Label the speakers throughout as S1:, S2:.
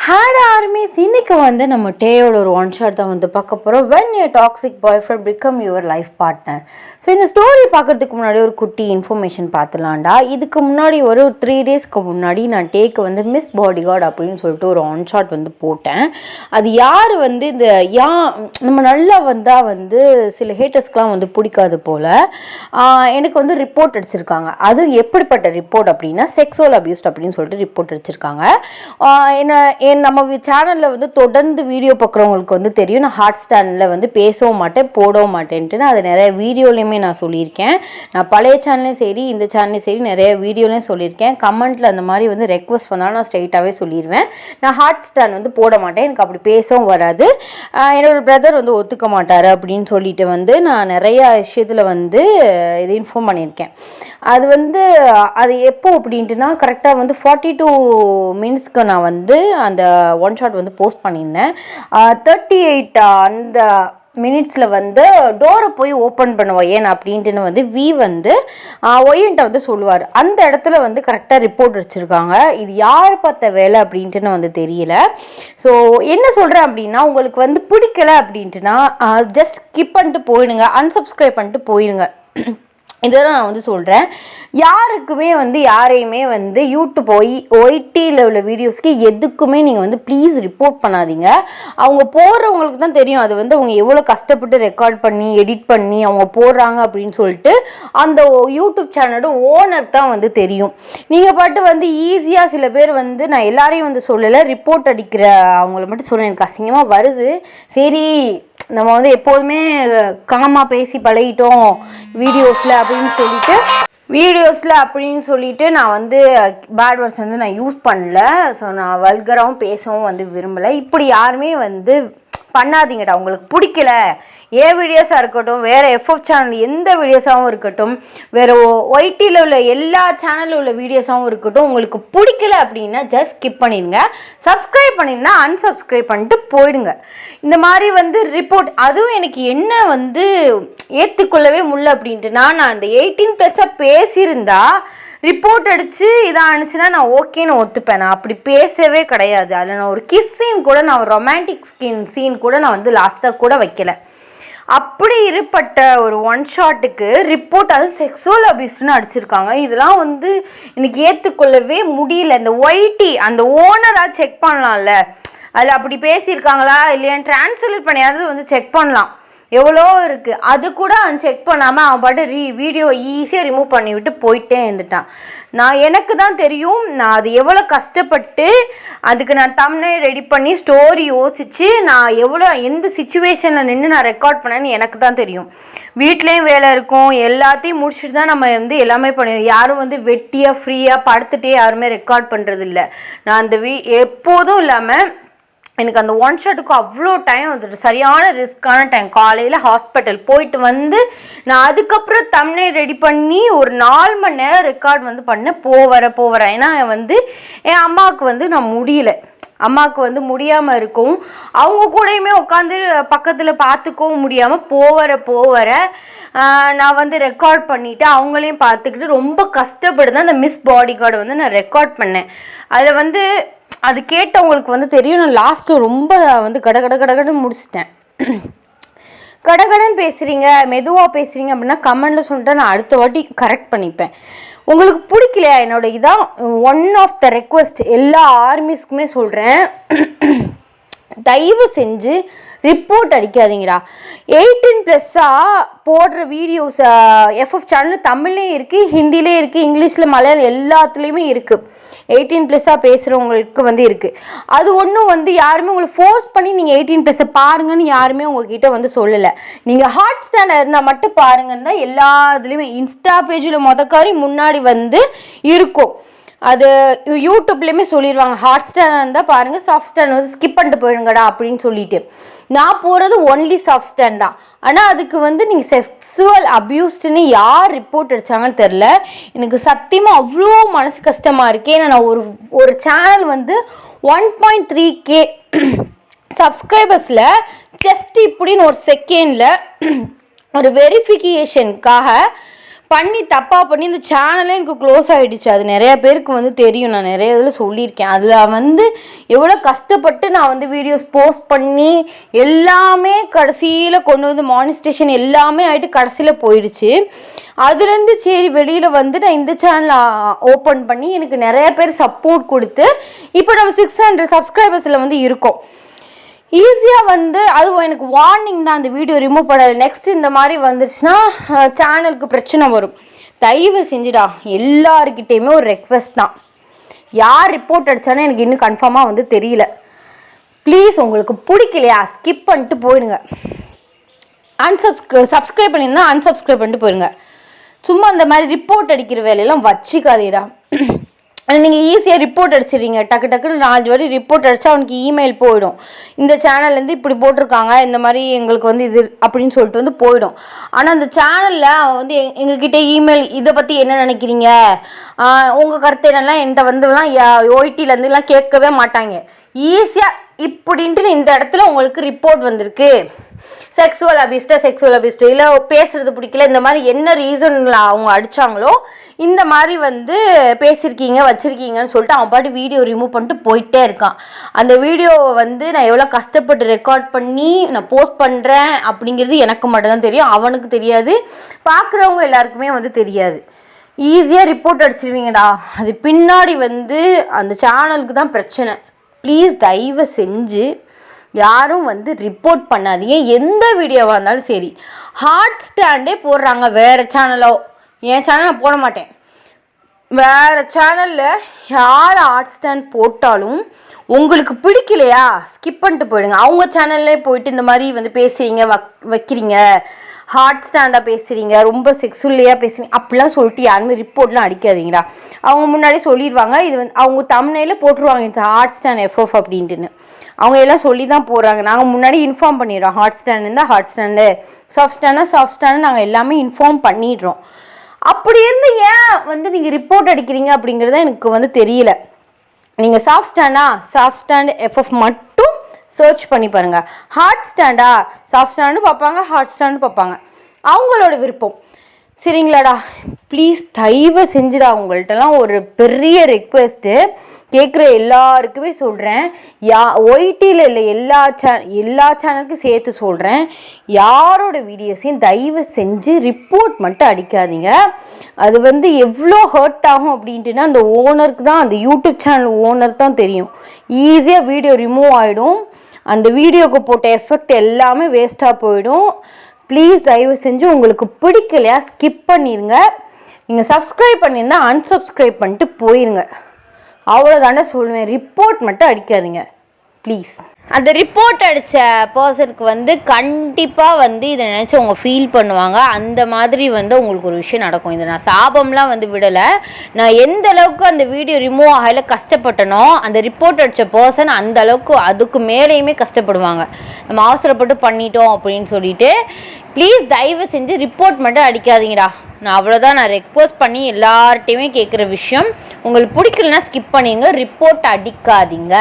S1: Had armies இன்னைக்கு வந்து நம்ம டேயோட ஒரு ஒன் ஷாட் தான் வந்து பார்க்க போகிறோம். When you toxic bye friend become your life partner. So இந்த ஸ்டோரி பார்க்குறதுக்கு முன்னாடி ஒரு குட்டி இன்ஃபர்மேஷன் பார்த்துலாம்டா. இதுக்கு முன்னாடி ஒரு 3 டேஸ்க்கு முன்னாடி நான் டேக்கு வந்து மிஸ் பாடிகார்ட் அப்படின்னு சொல்லிட்டு ஒரு ஒன் ஷாட் வந்து போட்டேன். அது யார் வந்து இந்த நம்ம நல்லா வந்தால் வந்து சில ஹேட்டர்ஸ்க்கெலாம் வந்து பிடிக்காது போல் எனக்கு வந்து ரிப்போர்ட் அடிச்சிருக்காங்க. அதுவும் எப்படிப்பட்ட ரிப்போர்ட் அப்படின்னா செக்ஸுவல் அபியூஸ்ட் அப்படின்னு சொல்லிட்டு ரிப்போர்ட் அடிச்சிருக்காங்க. நம்ம சேனலில் வந்து தொடர்ந்து வீடியோ பார்க்குறவங்களுக்கு வந்து தெரியும், நான் ஹாட் ஸ்டாண்டில் வந்து பேசவும் மாட்டேன் போடவும் மாட்டேன்ட்டு அது நிறைய வீடியோலையுமே நான் சொல்லியிருக்கேன். நான் பழைய சேனல்லையும் சரி இந்த சேனல்லையும் சரி நிறைய வீடியோலையும் சொல்லியிருக்கேன். கமெண்ட்டில் அந்த மாதிரி வந்து ரெக்வஸ்ட் பண்ணாலும் நான் ஸ்ட்ரெயிட்டாகவே சொல்லிடுவேன், நான் ஹாட் ஸ்டாண்ட் வந்து போட மாட்டேன், எனக்கு அப்படி பேசவும் வராது, என்னோடய பிரதர் வந்து ஒத்துக்க மாட்டார் அப்படின்னு சொல்லிட்டு வந்து நான் நிறையா விஷயத்தில் வந்து இது இன்ஃபார்ம் பண்ணியிருக்கேன். அது வந்து அது எப்போ அப்படின்ட்டுனா கரெக்டாக வந்து 42 மினிட்ஸ்க்கு நான் வந்து அந்த ஒன் ஷாட் வந்து போஸ்ட் பண்ணியிருந்தேன். 38 அந்த மினிட்ஸில் வந்து டோரை போய் ஓப்பன் பண்ணுவோம் ஏன் அப்படின்ட்டு வந்து வந்து ஒய்யன்ட்ட வந்து சொல்லுவார். அந்த இடத்துல வந்து கரெக்டாக ரிப்போர்ட் வச்சுருக்காங்க. இது யார் பார்த்த வேலை அப்படின்ட்டுன்னு வந்து தெரியல. ஸோ என்ன சொல்கிறேன் அப்படின்னா, உங்களுக்கு வந்து பிடிக்கல அப்படின்ட்டுனா ஜஸ்ட் ஸ்கிப் பண்ணிட்டு போயிடுங்க, அன்சப்ஸ்கிரைப் பண்ணிட்டு போயிடுங்க. இதெல்லாம் நான் வந்து சொல்கிறேன். யாருக்குமே வந்து யாரையுமே வந்து யூடியூப் ஒய்டியில் உள்ள வீடியோஸ்க்கு எதுக்குமே நீங்கள் வந்து ப்ளீஸ் ரிப்போர்ட் பண்ணாதீங்க. அவங்க போடுறவங்களுக்கு தான் தெரியும் அது வந்து அவங்க எவ்வளோ கஷ்டப்பட்டு ரெக்கார்ட் பண்ணி எடிட் பண்ணி அவங்க போடுறாங்க அப்படின்னு சொல்லிட்டு அந்த யூடியூப் சேனலோட ஓனர் தான் வந்து தெரியும். நீங்கள் பாட்டு வந்து ஈஸியாக சில பேர் வந்து நான் எல்லாரையும் வந்து சொல்லலை, ரிப்போர்ட் அடிக்கிற அவங்கள மட்டும் சொல்கிறேன். எனக்கு அசிங்கமாக வருது. சரி நம்ம வந்து எப்போதுமே காமாக பேசி பழகிட்டோம் வீடியோஸில் அப்படின்னு சொல்லிட்டு நான் வந்து பேட் வேர்ட்ஸ் வந்து நான் யூஸ் பண்ணல. ஸோ நான் வல்கராகவும் பேசவும் வந்து விரும்பலை. இப்படி யாருமே வந்து பண்ணாதீங்கடா. உங்களுக்கு பிடிக்கல, வீடியோஸாக இருக்கட்டும், வேறு எஃப்எஃப் சேனல் எந்த வீடியோஸாகவும் இருக்கட்டும், வேறு ஒய்டியில் உள்ள எல்லா சேனலில் உள்ள வீடியோஸாகவும் இருக்கட்டும், உங்களுக்கு பிடிக்கல அப்படின்னா ஜஸ்ட் ஸ்கிப் பண்ணிடுங்க. சப்ஸ்கிரைப் பண்ணிங்கன்னா அன்சப்ஸ்கிரைப் பண்ணிட்டு போயிடுங்க. இந்த மாதிரி வந்து ரிப்போர்ட் அதுவும் எனக்கு என்ன வந்து ஏற்றுக்கொள்ளவே முடியல அப்படின்ட்டு நான் அந்த 18+ பேசியிருந்தா ரிப்போர்ட் அடித்து இதாக அனுச்சுன்னா நான் ஓகேன்னு ஒத்துப்பேன். நான் அப்படி பேசவே கிடையாது. அதில் நான் ஒரு கிஸ் சீன் கூட, நான் ஒரு ரொமான்டிக் சீன் கூட நான் வந்து லாஸ்ட்டாக கூட வைக்கல. அப்படி இருப்பட்ட ஒரு ஒன் ஷாட்டுக்கு ரிப்போர்ட் அது செக்ஸுவல் அபியூஸ்னு அடிச்சிருக்காங்க. இதெல்லாம் வந்து எனக்கு ஏற்றுக்கொள்ளவே முடியல. இந்த ஒய்டி அந்த ஓனராக செக் பண்ணலாம்ல, அதில் அப்படி பேசியிருக்காங்களா இல்லையான்னு ட்ரான்ஸ்லேட் பண்ணியாவது வந்து செக் பண்ணலாம். எவ்வளோ இருக்குது, அது கூட அவன் செக் பண்ணாமல் அவன் பாட்டு வீடியோ ஈஸியாக ரிமூவ் பண்ணி விட்டு போயிட்டே இருந்துட்டான். எனக்கு தான் தெரியும் நான் அது எவ்வளோ கஷ்டப்பட்டு அதுக்கு நான் தம்ப்நெயில் ரெடி பண்ணி ஸ்டோரி யோசித்து நான் எந்த சிச்சுவேஷனில் நின்று நான் ரெக்கார்ட் பண்ணேன்னு எனக்கு தான் தெரியும். வீட்லேயும் வேலை இருக்கும், எல்லாத்தையும் முடிச்சுட்டு தான் நம்ம வந்து எல்லாமே பண்ணிடுவோம். யாரும் வந்து வெட்டியாக ஃப்ரீயாக படுத்துகிட்டே யாருமே ரெக்கார்ட் பண்ணுறது இல்லை. நான் அந்த எப்போதும் இல்லாமல் எனக்கு அந்த ஒன் ஷாட்டுக்கு அவ்வளோ டைம் வந்துட்டு சரியான ரிஸ்க்கான டைம். காலையில் ஹாஸ்பிட்டல் போயிட்டு வந்து நான் அதுக்கப்புறம் தம்ப்நெயில் ரெடி பண்ணி ஒரு 4 மணி நேரம் ரெக்கார்ட் வந்து பண்ணேன். போவரேன். ஏன்னா வந்து என் அம்மாவுக்கு வந்து நான் முடியல, அம்மாவுக்கு வந்து முடியாமல் இருக்கும், அவங்க கூடயுமே உட்காந்து பக்கத்தில் பார்த்துக்கவும் முடியாமல் போவர நான் வந்து ரெக்கார்ட் பண்ணிவிட்டு அவங்களையும் பார்த்துக்கிட்டு ரொம்ப கஷ்டப்பட்டு தான் அந்த மிஸ் பாடிகார்டை வந்து நான் ரெக்கார்ட் பண்ணேன். அதில் வந்து அது கேட்டவங்களுக்கு வந்து தெரியும், நான் லாஸ்ட்டு ரொம்ப வந்து கடகடன்னு முடிச்சிட்டேன். கடகடன்னு பேசுகிறீங்க, மெதுவாக பேசுகிறீங்க அப்படின்னா கமெண்டில் சொல்லிட்டு நான் அடுத்த வாட்டி கரெக்ட் பண்ணிப்பேன். உங்களுக்கு பிடிக்கலையா என்னோட இதான் ஒன் ஆஃப் த ரெக்வெஸ்ட் எல்லா ஆர்மிஸ்க்குமே சொல்கிறேன், தயவு செஞ்சு ரிப்போர்ட் அடிக்காதீங்கடா. 18+ போடுற வீடியோஸ் எஃப்எஃப் சேனல் தமிழ்லேயும் இருக்குது, ஹிந்திலேயும் இருக்குது, இங்கிலீஷில் மலையாளம் எல்லாத்துலேயுமே இருக்குது. 18+ பேசுகிறவங்களுக்கு வந்து இருக்குது. அது ஒன்றும் வந்து யாருமே உங்களை ஃபோர்ஸ் பண்ணி நீங்கள் 18+ பாருங்கன்னு யாருமே உங்ககிட்ட வந்து சொல்லலை. நீங்கள் ஹாட் ஸ்டாண்டில் இருந்தால் மட்டும் பாருங்கன்னா எல்லா இதுலேயுமே இன்ஸ்டா பேஜில் முதக்காரி முன்னாடி வந்து இருக்கும். அது யூடியூப்லேயுமே சொல்லிடுவாங்க, ஹாட் ஸ்டாண்ட் இருந்தால் பாருங்கள், சாஃப்ட் ஸ்டாண்ட் வந்து ஸ்கிப் பண்ணிட்டு போயிடுங்கடா அப்படின்னு சொல்லிட்டு. நான் போகிறது ஒன்லி சாஃப்ட் ஸ்டாண்ட் தான். ஆனால் அதுக்கு வந்து நீங்கள் செக்ஸுவல் அப்யூஸ்டுன்னு யார் ரிப்போர்ட் அடித்தாங்கன்னு தெரில. எனக்கு சத்தியமாக அவ்வளோ மனசு கஷ்டமாக இருக்கே. நான் ஒரு சேனல் வந்து 1.3K சப்ஸ்கிரைபர்ஸில் ஜஸ்ட் இப்படின்னு ஒரு செகண்டில் ஒரு வெரிஃபிகேஷனுக்காக பண்ணி தப்பாக பண்ணி இந்த சேனலே எனக்கு க்ளோஸ் ஆகிடுச்சு. அது நிறையா பேருக்கு வந்து தெரியும், நான் நிறைய இதில் சொல்லியிருக்கேன். அதில் வந்து எவ்வளோ கஷ்டப்பட்டு நான் வந்து வீடியோஸ் போஸ்ட் பண்ணி எல்லாமே கடைசியில் கொண்டு வந்து மானிஸ்டேஷன் எல்லாமே ஆகிட்டு கடைசியில் போயிடுச்சு. அதுலேருந்து சரி வெளியில் வந்து நான் இந்த சேனலை ஓப்பன் பண்ணி எனக்கு நிறைய பேர் சப்போர்ட் கொடுத்து இப்போ நம்ம 600 சப்ஸ்கிரைபர்ஸில் வந்து இருக்கோம். ஈஸியாக வந்து அதுவும் எனக்கு வார்னிங் தான், அந்த வீடியோ ரிமூவ் பண்ண நெக்ஸ்ட் இந்த மாதிரி வந்துருச்சுன்னா சேனலுக்கு பிரச்சனை வரும். தயவு செஞ்சுடா எல்லாருக்கிட்டேயுமே ஒரு ரெக்வெஸ்ட் தான், யார் ரிப்போர்ட் அடித்தானே எனக்கு இன்னும் கன்ஃபார்மாக வந்து தெரியல. ப்ளீஸ் உங்களுக்கு பிடிக்கலையா ஸ்கிப் பண்ணிட்டு போயிடுங்க. சப்ஸ்கிரைப் பண்ணியிருந்தா அன்சப்ஸ்கிரைப் பண்ணிட்டு போயிடுங்க. சும்மா இந்த மாதிரி ரிப்போர்ட் அடிக்கிற வேலையெல்லாம் வச்சுக்காதீடா. நீங்கள் ஈஸியாக ரிப்போர்ட் அடிச்சிடுறீங்க, டக்கு டக்குன்னு 4 வாட்டி ரிப்போர்ட் அடித்தா அவனுக்கு இமெயில் போயிடும், இந்த சேனல்லேருந்து இப்படி போட்டிருக்காங்க இந்த மாதிரி எங்களுக்கு வந்து இது அப்படின்னு சொல்லிட்டு வந்து போயிடும். ஆனால் அந்த சேனலில் அவன் வந்து எங்ககிட்ட இமெயில் இதை பற்றி என்ன நினைக்கிறீங்க, உங்கள் கருத்து என்னெல்லாம் என்கிட்ட வந்துலாம் OITலேருந்துலாம் கேட்கவே மாட்டாங்க. ஈஸியாக இப்படின்ட்டு இந்த இடத்துல உங்களுக்கு ரிப்போர்ட் வந்திருக்கு, செக்ஸுவல் அபியூஸ்ட் இல்லை பேசுகிறது பிடிக்கல, இந்த மாதிரி என்ன ரீசனில் அவங்க அடித்தாங்களோ இந்த மாதிரி வந்து பேசியிருக்கீங்க வச்சுருக்கீங்கன்னு சொல்லிட்டு அவன் பாட்டு வீடியோ ரிமூவ் பண்ணிட்டு போயிட்டே இருக்கான். அந்த வீடியோவை வந்து நான் எவ்வளோ கஷ்டப்பட்டு ரெக்கார்ட் பண்ணி நான் போஸ்ட் பண்ணுறேன் அப்படிங்கிறது எனக்கு மட்டும்தான் தெரியும், அவனுக்கு தெரியாது, பார்க்குறவங்க எல்லாருக்குமே வந்து தெரியாது. ஈஸியாக ரிப்போர்ட் அடிச்சிருவீங்கடா, அது பின்னாடி வந்து அந்த சேனலுக்கு தான் பிரச்சனை. ப்ளீஸ் தயவு செஞ்சு யாரும் வந்து ரிப்போர்ட் பண்ணாதீங்க. எந்த வீடியோவாக இருந்தாலும் சரி, ஹாட் ஸ்டாண்டே போடுறாங்க வேறு சேனலோ, என் சேனல் நான் போட மாட்டேன், வேறு சேனலில் யார் ஹாட் ஸ்டாண்ட் போட்டாலும் உங்களுக்கு பிடிக்கலையா ஸ்கிப் பண்ணிட்டு போயிடுங்க. அவங்க சேனல்லே போயிட்டு இந்த மாதிரி வந்து பேசுகிறீங்க வைக்கிறீங்க, ஹாட் ஸ்டாண்டாக பேசுகிறீங்க, ரொம்ப செக்ஸுவலியாக பேசுகிறீங்க அப்படிலாம் சொல்லிட்டு யாருமே ரிப்போர்ட்லாம் அடிக்காதீங்கடா. அவங்க முன்னாடி சொல்லிடுவாங்க, இது வந்து அவங்க தம்ப்நெயிலில் போட்டுருவாங்க இது ஹாட் ஸ்டாண்ட் FF அப்படின்ட்டுன்னு, அவங்க எல்லாம் சொல்லி தான் போகிறாங்க. நாங்கள் முன்னாடி இன்ஃபார்ம் பண்ணிடுறோம், ஹாட் ஸ்டாண்ட் இருந்தால் ஹாட் ஸ்டாண்டு, சாஃப்ட் ஸ்டாண்டு நாங்கள் எல்லாமே இன்ஃபார்ம் பண்ணிடுறோம். அப்படி இருந்து ஏன் வந்து நீங்கள் ரிப்போர்ட் அடிக்கிறீங்க அப்படிங்கிறத எனக்கு வந்து தெரியல. நீங்கள் சாஃப்ட் ஸ்டாண்ட் FF மட்டும் சர்ச் பண்ணி பாருங்கள். ஹாட் ஸ்டாண்டா சாஃப்ட் ஸ்டாண்டு பார்ப்பாங்க, ஹாட் ஸ்டாண்டு பார்ப்பாங்க, அவங்களோட விருப்பம். சரிங்களாடா, ப்ளீஸ் தயவு செஞ்சுடா, உங்கள்கிட்டலாம் ஒரு பெரிய ரெக்வெஸ்ட்டு கேட்குற எல்லாருக்குமே சொல்கிறேன், OITயில் இல்லை எல்லா சேனலுக்கும் சேர்த்து சொல்கிறேன், யாரோட வீடியோஸையும் தயவு செஞ்சு ரிப்போர்ட் மட்டும் அடிக்காதீங்க. அது வந்து எவ்வளோ ஹர்ட் ஆகும் அப்படின்ட்டுனா அந்த ஓனருக்கு தான், அந்த யூடியூப் சேனல் ஓனர் தான் தெரியும். ஈஸியாக வீடியோ ரிமூவ் ஆகிடும், அந்த வீடியோக்கு போட்ட எஃபெக்ட் எல்லாமே வேஸ்ட்டாக போயிடும். ப்ளீஸ் தயவு செஞ்சு உங்களுக்கு பிடிக்கலையா ஸ்கிப் பண்ணிடுங்க. நீங்கள் சப்ஸ்கிரைப் பண்ணியிருந்தால் அன்சப்ஸ்கிரைப் பண்ணிட்டு போயிருங்க, அவ்வளோதானே சொல்லுவேன். ரிப்போர்ட் மட்டும் அடிக்காதீங்க ப்ளீஸ். அந்த ரிப்போர்ட் அடித்த பர்சனுக்கு வந்து கண்டிப்பாக வந்து இதை நினச்சி அவங்க ஃபீல் பண்ணுவாங்க. அந்த மாதிரி வந்து உங்களுக்கு ஒரு விஷயம் நடக்கும். இதை நான் சாபம்லாம் வந்து விடலை, நான் எந்த அளவுக்கு அந்த வீடியோ ரிமூவ் ஆகல கஷ்டப்பட்டனோ அந்த ரிப்போர்ட் அடித்த பர்சன் அந்த அளவுக்கு அதுக்கு மேலேயுமே கஷ்டப்படுவாங்க. நம்ம அவசரப்பட்டு பண்ணிட்டோம் அப்படின்னு சொல்லிட்டு ப்ளீஸ் தயவு செஞ்சு ரிப்போர்ட் மட்டும் அடிக்காதீங்கடா. நான் அவ்வளோதான் நான் ரெக்வஸ்ட் பண்ணி எல்லார்ட்டையுமே கேட்குற விஷயம். உங்களுக்கு பிடிக்கலன்னா ஸ்கிப் பண்ணிங்க, ரிப்போர்ட் அடிக்காதீங்க.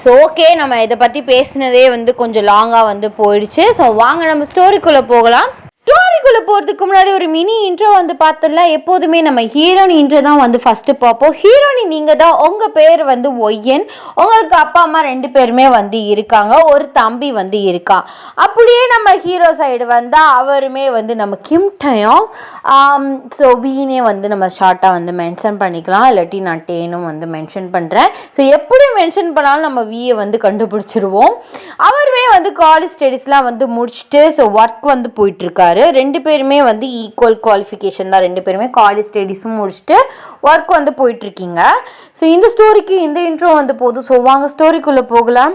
S1: ஸோ ஓகே, நம்ம இதை பற்றி பேசினதே வந்து கொஞ்சம் லாங்காக வந்து போயிடுச்சு. ஸோ வாங்க நம்ம ஸ்டோரிக்குள்ளே போகலாம். ஸ்டோரிக்குள்ளே போகிறதுக்கு முன்னாடி ஒரு மினி இன்ட்ரோ வந்து பார்த்தல, எப்போதுமே நம்ம ஹீரோனி இன்ட்ரோ தான் வந்து ஃபஸ்ட்டு பார்ப்போம். ஹீரோனி நீங்கள் தான், உங்கள் பேர் வந்து ஒய்யன், உங்களுக்கு அப்பா அம்மா 2 பேருமே வந்து இருக்காங்க, ஒரு தம்பி வந்து இருக்கான். அப்படியே நம்ம ஹீரோ சைடு வந்தால் அவருமே வந்து நம்ம கிம்டயம். ஸோ வீனே வந்து நம்ம ஷார்ட்டாக வந்து மென்ஷன் பண்ணிக்கலாம், இல்லாட்டி நான் டேனும் வந்து மென்ஷன் பண்ணுறேன். ஸோ எப்படி மென்ஷன் பண்ணாலும் நம்ம வியை வந்து கண்டுபிடிச்சிருவோம். அவருமே வந்து காலேஜ் ஸ்டடீஸ்லாம் வந்து முடிச்சுட்டு ஸோ ஒர்க் வந்து போயிட்டுருக்காரு. 2 பேருமே வந்து ஈக்குவல் குவாலிஃபிகேஷன் தான், 2 பேருமே காலேஜ் ஸ்டடீஸும் முடிச்சுட்டு ஒர்க் வந்து போயிட்டுருக்கீங்க. ஸோ இந்த ஸ்டோரிக்கு இந்த இன்ட்ரோ வந்து போதும். ஸோ வாங்க ஸ்டோரிக்குள்ளே போகலாம்.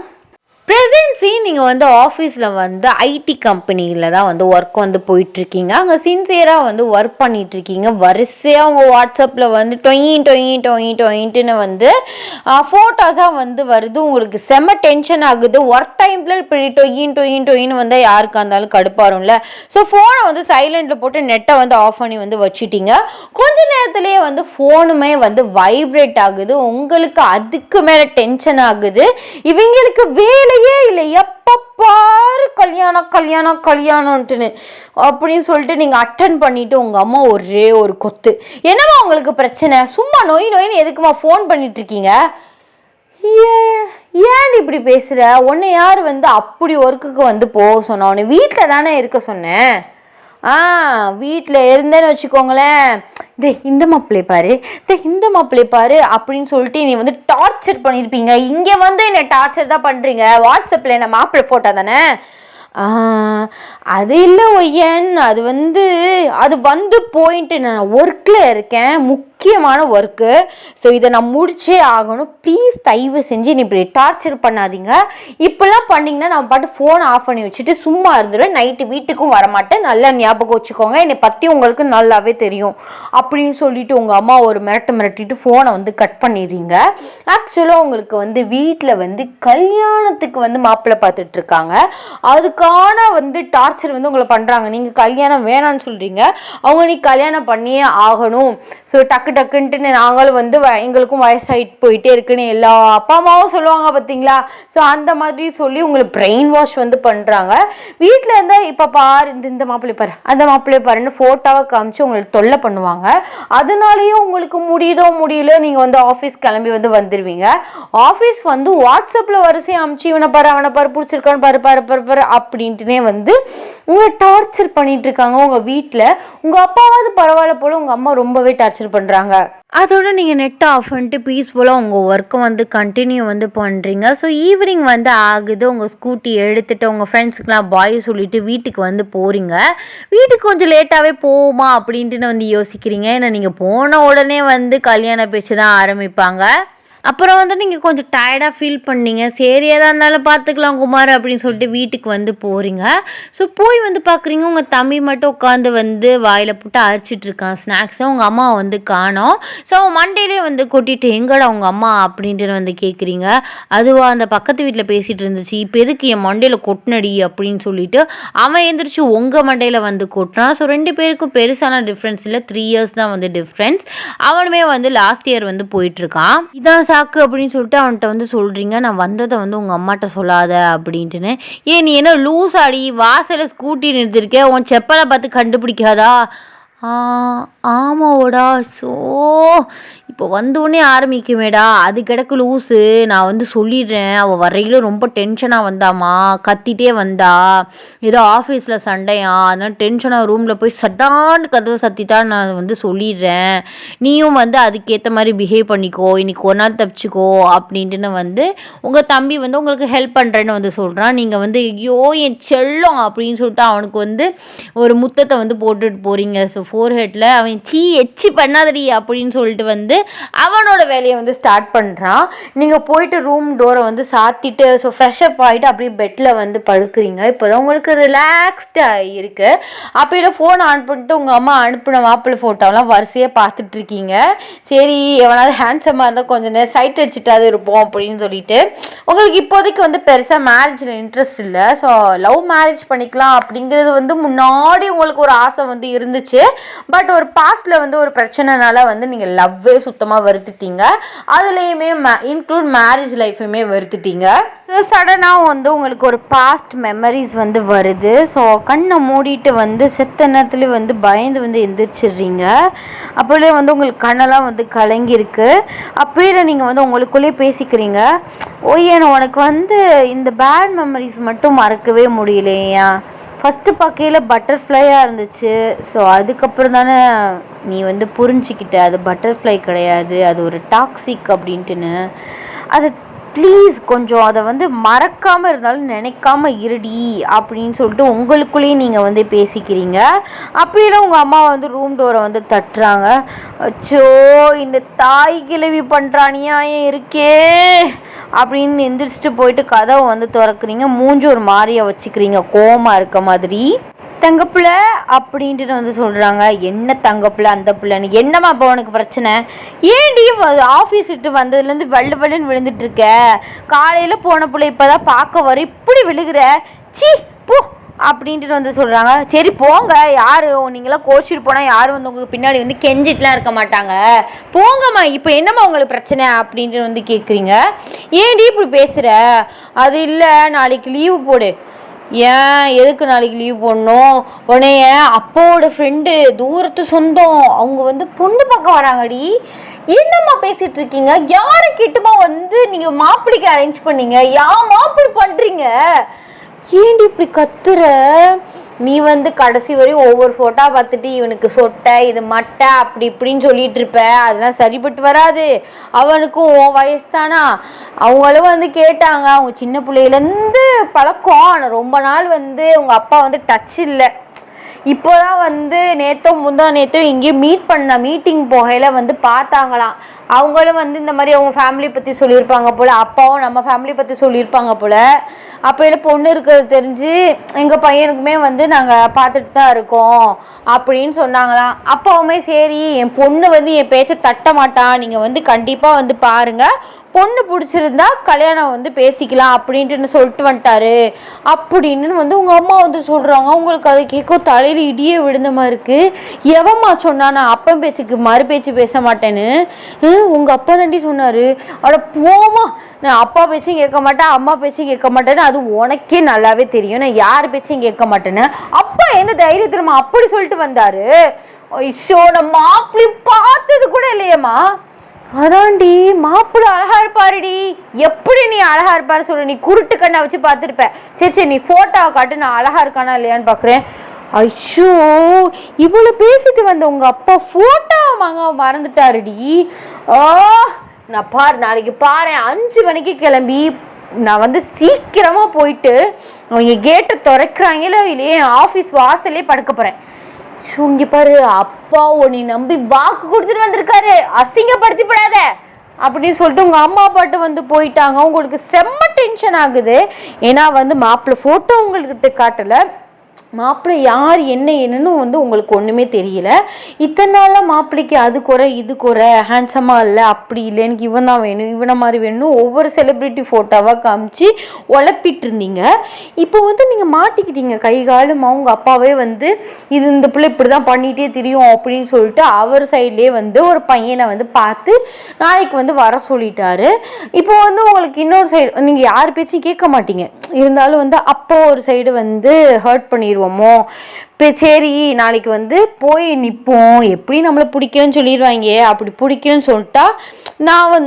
S1: ப்ரெசன்சி நீங்கள் வந்து ஆஃபீஸில் வந்து ஐடி கம்பெனியில் தான் வந்து ஒர்க் வந்து போயிட்டுருக்கீங்க. அங்கே சின்சியராக வந்து ஒர்க் பண்ணிகிட்ருக்கீங்க. வரிசையாக அவங்க வாட்ஸ்அப்பில் வந்து டொயின்ட்டுன்னு வந்து ஃபோட்டோஸாக வந்து வருது. உங்களுக்கு செம்ம டென்ஷன் ஆகுது. ஒர்க் டைமில் இப்படி டொயின்னு வந்தால் யாருக்காக இருந்தாலும் கடுப்பாரும்ல. ஸோ ஃபோனை வந்து சைலண்டில் போட்டு நெட்டை வந்து ஆஃப் பண்ணி வந்து வச்சுட்டிங்க. கொஞ்ச நேரத்துலேயே வந்து ஃபோனுமே வந்து வைப்ரேட் ஆகுது. உங்களுக்கு அதுக்கு மேலே டென்ஷன் ஆகுது. இவங்களுக்கு வேலை வேலையே இல்லை, எப்போ பாரு கல்யாணம் கல்யாணம் கல்யாணம்ட்டுன்னு அப்படின்னு சொல்லிட்டு நீங்கள் அட்டன் பண்ணிவிட்டு உங்கள் அம்மா ஒரே ஒரு கொத்து. என்னம்மா உங்களுக்கு பிரச்சனை? சும்மா நொய் நொயின்னு எதுக்குமா ஃபோன் பண்ணிகிட்ருக்கீங்க? ஏன் இப்படி பேசுகிற? உன்னை யார் அப்படி ஒர்க்குக்கு போக சொன்னா? உன்னை வீட்டில் தானே இருக்க சொன்னேன். வீட்டில் இருந்தேன்னு வச்சுக்கோங்களேன், இந்த மாப்பிள்ளை பாரு, இந்த மாப்பிள்ளை பாரு அப்படின்னு சொல்லிட்டு நீ டார்ச்சர் பண்ணியிருப்பீங்க. இங்கே என்னை டார்ச்சர் தான் பண்ணுறீங்க. வாட்ஸ்அப்பில் என்ன மாப்பிள்ளை ஃபோட்டோ தானே? அது இல்லை ஒய்யன், அது போயின்ட்டு நான் ஒர்க்கில் இருக்கேன், முக்கியமான ஒர்க்கு. ஸோ இதை நான் முடிச்சே ஆகணும். ப்ளீஸ் தயவு செஞ்சு நீ இப்படி டார்ச்சர் பண்ணாதீங்க. இப்போல்லாம் பண்ணிங்கன்னா நான் பாட்டு ஃபோன் ஆஃப் பண்ணி வச்சுட்டு சும்மா இருந்துடுவேன். நைட்டு வீட்டுக்கும் வரமாட்டேன். நல்லா ஞாபகம் வச்சுக்கோங்க, என்னை பற்றி உங்களுக்கு நல்லாவே தெரியும் அப்படின்னு சொல்லிட்டு உங்கள் அம்மா ஒரு மிரட்டிட்டு ஃபோனை கட் பண்ணிடுறீங்க. ஆக்சுவலாக உங்களுக்கு வீட்டில் கல்யாணத்துக்கு மாப்பிள்ளை பார்த்துட்ருக்காங்க. அதுக்கான டார்ச்சர் உங்களை பண்ணுறாங்க. நீங்கள் கல்யாணம் வேணான்னு சொல்கிறீங்க, அவங்க நீ கல்யாணம் பண்ணியே ஆகணும். ஸோ டக்குன்ட்டு நாங்களும் எங்களுக்கும் வயசாகிட்டு போயிட்டே இருக்குன்னு எல்லா அப்பா அம்மாவும் சொல்லுவாங்க பார்த்தீங்களா? ஸோ அந்த மாதிரி சொல்லி உங்களை பிரெயின் வாஷ் பண்ணுறாங்க. வீட்டில் இருந்தால் இப்போ பாரு, இந்த மாப்பிள்ளை பாரு, அந்த மாப்பிள்ளை பாருன்னு ஃபோட்டோவை காமிச்சு உங்களுக்கு தொல்லை பண்ணுவாங்க. அதனாலேயே உங்களுக்கு முடியல, நீங்கள் ஆஃபீஸ் கிளம்பி வந்துடுவீங்க. ஆஃபீஸ் வாட்ஸ்அப்பில் வரிசையை அமுச்சு இவனை பாரு அவனை பாரு பிடிச்சிருக்கான்னு பாரு பாரு பாரு பாரு அப்படின்ட்டுனே உங்களை டார்ச்சர் பண்ணிட்டு இருக்காங்க. உங்கள் வீட்டில் உங்கள் அப்பாவாவது பரவாயில்ல போல், உங்கள் அம்மா ரொம்பவே டார்ச்சர் பண்ணுறாங்க. அதோட நீங்கள் நெட் ஆஃப் பண்ணிட்டு பீஸ்ஃபுல்லாக உங்கள் ஒர்க்கை கண்டினியூ பண்ணுறீங்க. ஸோ ஈவினிங் ஆகுது. உங்கள் ஸ்கூட்டி எடுத்துகிட்டு உங்கள் ஃப்ரெண்ட்ஸுக்கெலாம் பாய் சொல்லிவிட்டு வீட்டுக்கு போகிறீங்க. வீட்டுக்கு கொஞ்சம் லேட்டாகவே போகுமா அப்படின்ட்டு யோசிக்கிறீங்க. ஏன்னா நீங்கள் போன உடனே கல்யாண பேச்சு தான் ஆரம்பிப்பாங்க. அப்புறம் நீங்கள் கொஞ்சம் டயர்டாக ஃபீல் பண்ணீங்க. சரி எதாக இருந்தாலும் பார்த்துக்கலாம் குமார் அப்படின்னு சொல்லிட்டு வீட்டுக்கு போகிறீங்க. ஸோ போய் பார்க்குறீங்க, உங்கள் தம்பி மட்டும் உட்காந்து வாயில் போட்டு அரைச்சிட்ருக்கான் ஸ்நாக்ஸை. உங்கள் அம்மா காணோம். ஸோ மண்டேலே கொட்டிட்டு எங்கடா உங்கள் அம்மா அப்படின்ட்டு கேட்குறீங்க. அதுவாக அந்த பக்கத்து வீட்டில் பேசிகிட்டு இருந்துச்சு, இப்போ எதுக்கு என் மண்டையில் கொட்டினடி அப்படின்னு சொல்லிட்டு அவன் எழுந்திரிச்சு உங்கள் மண்டையில் கொட்டுறான். ஸோ 2 பேருக்கும் பெருசான டிஃப்ரென்ஸ் இல்லை, 3 years தான் டிஃப்ரென்ஸ். அவனுமே லாஸ்ட் இயர் போயிட்டுருக்கான். இதான் சாக்கு அப்படின்னு சொல்லிட்டு அவன்கிட்ட சொல்கிறீங்க. நான் வந்ததை உங்கள் அம்மாட்ட சொல்லாத அப்படின்ட்டுன்னு. ஏன் நீ என்ன லூஸ் ஆடி வாசலில் ஸ்கூட்டி நிறுத்திருக்கேன், உன் செப்பலை பார்த்து கண்டுபிடிக்காதா? ஆமாவோடா. ஸோ இப்போ வந்தோடனே ஆரம்பிக்குமேடா, அது கிடக்கு லூஸு. நான் சொல்லிடுறேன், அவள் வரையிலும் ரொம்ப டென்ஷனாக வந்தாமா, கத்திட்டே வந்தா, ஏதோ ஆஃபீஸில் சண்டையா, அதனால் டென்ஷனாக ரூமில் போய் சட்டான்னு கதவை சத்திட்டான்னு நான் சொல்லிடுறேன். நீயும் அதுக்கேற்ற மாதிரி பிஹேவ் பண்ணிக்கோ, இன்றைக்கி ஒரு நாள் தப்பிச்சுக்கோ அப்படின்ட்டுன்னு உங்கள் தம்பி உங்களுக்கு ஹெல்ப் பண்ணுறேன்னு சொல்கிறான். நீங்கள் ஐயோ என் செல்லம் அப்படின்னு சொல்லிட்டு அவனுக்கு ஒரு முத்தத்தை போட்டுட்டு போகிறீங்க. ஸோ ஃபோர்ஹெட்டில் அவன் எச்சி பண்ணாதடி அப்படின்னு சொல்லிட்டு அவனோட வேலையை ஸ்டார்ட் பண்ணுறான். நீங்கள் போயிட்டு ரூம் டோரை சாத்திட்டு ஸோ ஃப்ரெஷ்அப் ஆகிட்டு அப்படியே பெட்டில் படுக்கிறீங்க. இப்போ தான் உங்களுக்கு ரிலாக்ஸ்டாக இருக்குது. அப்போ ஃபோன் ஆன் பண்ணிட்டு உங்கள் அம்மா அனுப்பின மாப்பிள்ளை ஃபோட்டோலாம் வரிசையாக பார்த்துட்ருக்கீங்க. சரி எவனாவது ஹேண்ட்ஸமாக இருந்தால் கொஞ்சம் நேரம் சைட் அடிச்சுட்டாது இருப்போம் அப்படின்னு சொல்லிட்டு. உங்களுக்கு இப்போதைக்கு பெருசாக மேரேஜில் இன்ட்ரெஸ்ட் இல்லை. ஸோ லவ் மேரேஜ் பண்ணிக்கலாம் அப்படிங்கிறது முன்னாடி உங்களுக்கு ஒரு ஆசை இருந்துச்சு. பட் ஒரு பாஸ்டில் ஒரு பிரச்சனைனால நீங்கள் லவ்வே சுத்தமாக வெறுத்துட்டீங்க. அதுலேயுமே இன்க்ளூட் மேரேஜ் லைஃபுமே வெறுத்துட்டீங்க. ஸோ சடனாக உங்களுக்கு ஒரு பாஸ்ட் மெமரிஸ் வருது. ஸோ கண்ணை மூடிட்டு செத்த நேரத்துலேயே பயந்து எந்திரிச்சிடுறீங்க. அப்போலே உங்களுக்கு கண்ணெல்லாம் கலங்கியிருக்கு. அப்போயே நீங்கள் உங்களுக்குள்ளேயே பேசிக்கிறீங்க, ஓய்யன் உனக்கு இந்த பேட் மெமரிஸ் மட்டும் மறக்கவே முடியலையா? ஃபஸ்ட்டு பார்க்கையில் பட்டர்ஃப்ளையாக இருந்துச்சு. ஸோ அதுக்கப்புறம் தானே நீ புரிஞ்சிக்கிட்ட அது பட்டர்ஃப்ளை கிடையாது, அது ஒரு டாக்ஸிக் அப்படின்ட்டுன்னு. அது ப்ளீஸ் கொஞ்சம் அதை மறக்காமல் இருந்தாலும் நினைக்காம இருடி அப்படின்னு சொல்லிட்டு உங்களுக்குள்ளேயே நீங்கள் பேசிக்கிறீங்க. அப்போலாம் உங்கள் அம்மா ரூம் டோரை தட்டுறாங்க. அச்சோ இந்த தாய் கிழவி பண்ணுறானியா ஏன் இருக்கே அப்படின்னு எந்திரிச்சிட்டு போயிட்டு கதவை திறக்கிறீங்க. மூஞ்சி ஒரு மாதிரியை வச்சுக்கிறீங்க, கோவமாக இருக்க மாதிரி. தங்கப்பிள்ளை அப்படின்ட்டு சொல்கிறாங்க. என்ன தங்கப்பிள்ளை அந்த பிள்ளைன்னு? என்னம்மா இப்போ உனக்கு பிரச்சனை? ஏன்டி ஆஃபீஸ் விட்டு வந்ததுலேருந்து வெள்ளுன்னு விழுந்துட்டுருக்க? காலையில் போன பிள்ளை இப்போ தான் பார்க்க வர இப்படி விழுகிற? சி போ அப்படின்ட்டு வந்து சொல்கிறாங்க. சரி போங்க, யார் நீங்களாம் கோச்சிட்டு போனால் யாரும் வந்து உங்களுக்கு பின்னாடி வந்து கெஞ்சிட்டுலாம் இருக்க மாட்டாங்க, போங்கம்மா, இப்போ என்னம்மா உங்களுக்கு பிரச்சனை அப்படின்ட்டு வந்து கேட்குறீங்க. ஏன்டி இப்படி பேசுகிற? அது இல்லை, நாளைக்கு லீவு போடு. ஏன் எதுக்கு நாளைக்கு லீவ் போடணும்? உன்னைய அப்பாவோட ஃப்ரெண்டு, தூரத்து சொந்தம், அவங்க வந்து பொண்ணு பார்க்க வராங்கடி. என்னம்மா பேசிகிட்டு இருக்கீங்க? யாரை கிட்டமா வந்து நீங்கள் மாப்பிள்ளைக்கு அரேஞ்ச் பண்ணீங்க? மாப்பிள்ளை பண்ணுறீங்க? ஏன்டி இப்படி கத்துற? நீ வந்து கடைசி வரையும் ஒவ்வொரு ஃபோட்டோ பார்த்துட்டு இவனுக்கு சொட்டை, இது மட்டை, அப்படி இப்படின்னு சொல்லிட்டு இருப்ப. அதெல்லாம் சரிப்பட்டு வராது. அவனுக்கும் உன் வயசு தானா? அவங்களும் வந்து கேட்டாங்க. அவங்க சின்ன பிள்ளையிலேருந்து பழக்கம். ஆனால் ரொம்ப நாள் வந்து உங்கள் அப்பா வந்து டச் இல்லை. இப்போ தான் வந்து நேற்றோ எங்கேயும் மீட்டிங் போகையில் வந்து பார்த்தாங்களாம். அவங்களும் வந்து இந்த மாதிரி அவங்க ஃபேமிலி பற்றி சொல்லியிருப்பாங்க போல், அப்பாவும் நம்ம ஃபேமிலி பற்றி சொல்லியிருப்பாங்க போல். அப்போயில் பொண்ணு இருக்கிறது தெரிஞ்சு எங்கள் பையனுக்குமே வந்து நாங்கள் பார்த்துட்டு தான் இருக்கோம் அப்படின்னு சொன்னாங்களாம். அப்பாவுமே சரி, என் பொண்ணு வந்து என் பேச்சை தட்ட மாட்டான், நீங்கள் வந்து கண்டிப்பாக வந்து பாருங்கள், பொண்ணு பிடிச்சிருந்தா கல்யாணம் வந்து பேசிக்கலாம் அப்படின்ட்டு சொல்லிட்டு வந்துட்டாரு அப்படின்னு வந்து உங்கள் அம்மா வந்து சொல்கிறாங்க. உங்களுக்கு அதை கேட்க தலையில் இடியே விழுந்த மாதிரி இருக்குது. எவம்மா சொன்னா நான் அப்பா பேச்சுக்கு மறு பேச்சு பேச மாட்டேன்னு? உங்கள் அப்பா தாண்டி சொன்னார். அட போமா, நான் அப்பா பேச்சும் கேட்க மாட்டேன், அம்மா பேச்சும் கேட்க மாட்டேன்னு அது உனக்கே நல்லாவே தெரியும். நான் யார் பேச்சையும் கேட்க மாட்டேன்னு அப்பா எந்த தைரியத்தில் அப்படி சொல்லிட்டு வந்தார்? ஐயோ, நான் மாப்பிள்ளை பார்த்தது கூட இல்லையம்மா. அதான்டி, மாப்பிள்ளை அழகா இருப்பாருடி. எப்படி நீ அழகா இருப்பாரு சொல்லு? நீ குருட்டு கண்ணை வச்சு பார்த்துருப்ப. சரி நீ ஃபோட்டோவை காட்டு, நான் அழகா இருக்கானா இல்லையான்னு பார்க்குறேன். ஐயோ, இவ்வளோ பேசிட்டு வந்த உங்கள் அப்பா ஃபோட்டோ வாங்க மறந்துட்டாருடி. நான் நாளைக்கு பாரு 5 மணிக்கு கிளம்பி நான் வந்து சீக்கிரமாக போயிட்டு அவங்க கேட்டை திறக்கிறாங்களோ இல்லையே ஆஃபீஸ் வாசல்லே படுக்க போகிறேன். இங்கே பாரு, அப்பா உன்னை நம்பி வாக்கு கொடுத்துட்டு வந்திருக்காரு, அசிங்கப்படுத்திப்படாத அப்படின்னு சொல்லிட்டு உங்கள் அம்மா அப்பாட்ட வந்து போயிட்டாங்க. உங்களுக்கு செம்ம டென்ஷன் ஆகுது. ஏன்னா வந்து மாப்பிள்ளை ஃபோட்டோ உங்கள்கிட்ட காட்டலை, மாப்பிள்ளை யார் என்னன்னு வந்து உங்களுக்கு ஒன்றுமே தெரியல. இத்தனை நாளாக மாப்பிள்ளைக்கு அது குறை இது குறை, ஹேண்ட்ஸமாக இல்லை, அப்படி இல்லை, எனக்கு இவன் தான் வேணும், இவனை மாதிரி வேணும், ஒவ்வொரு செலிப்ரிட்டி ஃபோட்டோவாக காமிச்சு உழப்பிட்டு இருந்தீங்க. இப்போ வந்து நீங்கள் மாட்டிக்கிட்டீங்க கை காலுமா. அவங்க அப்பாவே வந்து இந்த பிள்ளை இப்படி தான் பண்ணிகிட்டே தெரியும் அப்படின்னு சொல்லிட்டு அவர் சைட்லேயே வந்து ஒரு பையனை வந்து பார்த்து நாளைக்கு வந்து வர சொல்லிட்டாரு. இப்போ வந்து உங்களுக்கு இன்னொரு சைடு, நீங்கள் யார் பேச்சும் கேட்க மாட்டீங்க, இருந்தாலும் வந்து அப்போ ஒரு சைடு வந்து ஹர்ட் பண்ணிடுவோமோ. இப்போ சரி நாளைக்கு வந்து போய் நிற்போம், எப்படி நம்மளை பிடிக்கலன்னு சொல்லிடுவாங்க, அப்படி பிடிக்கலன்னு சொல்லிட்டா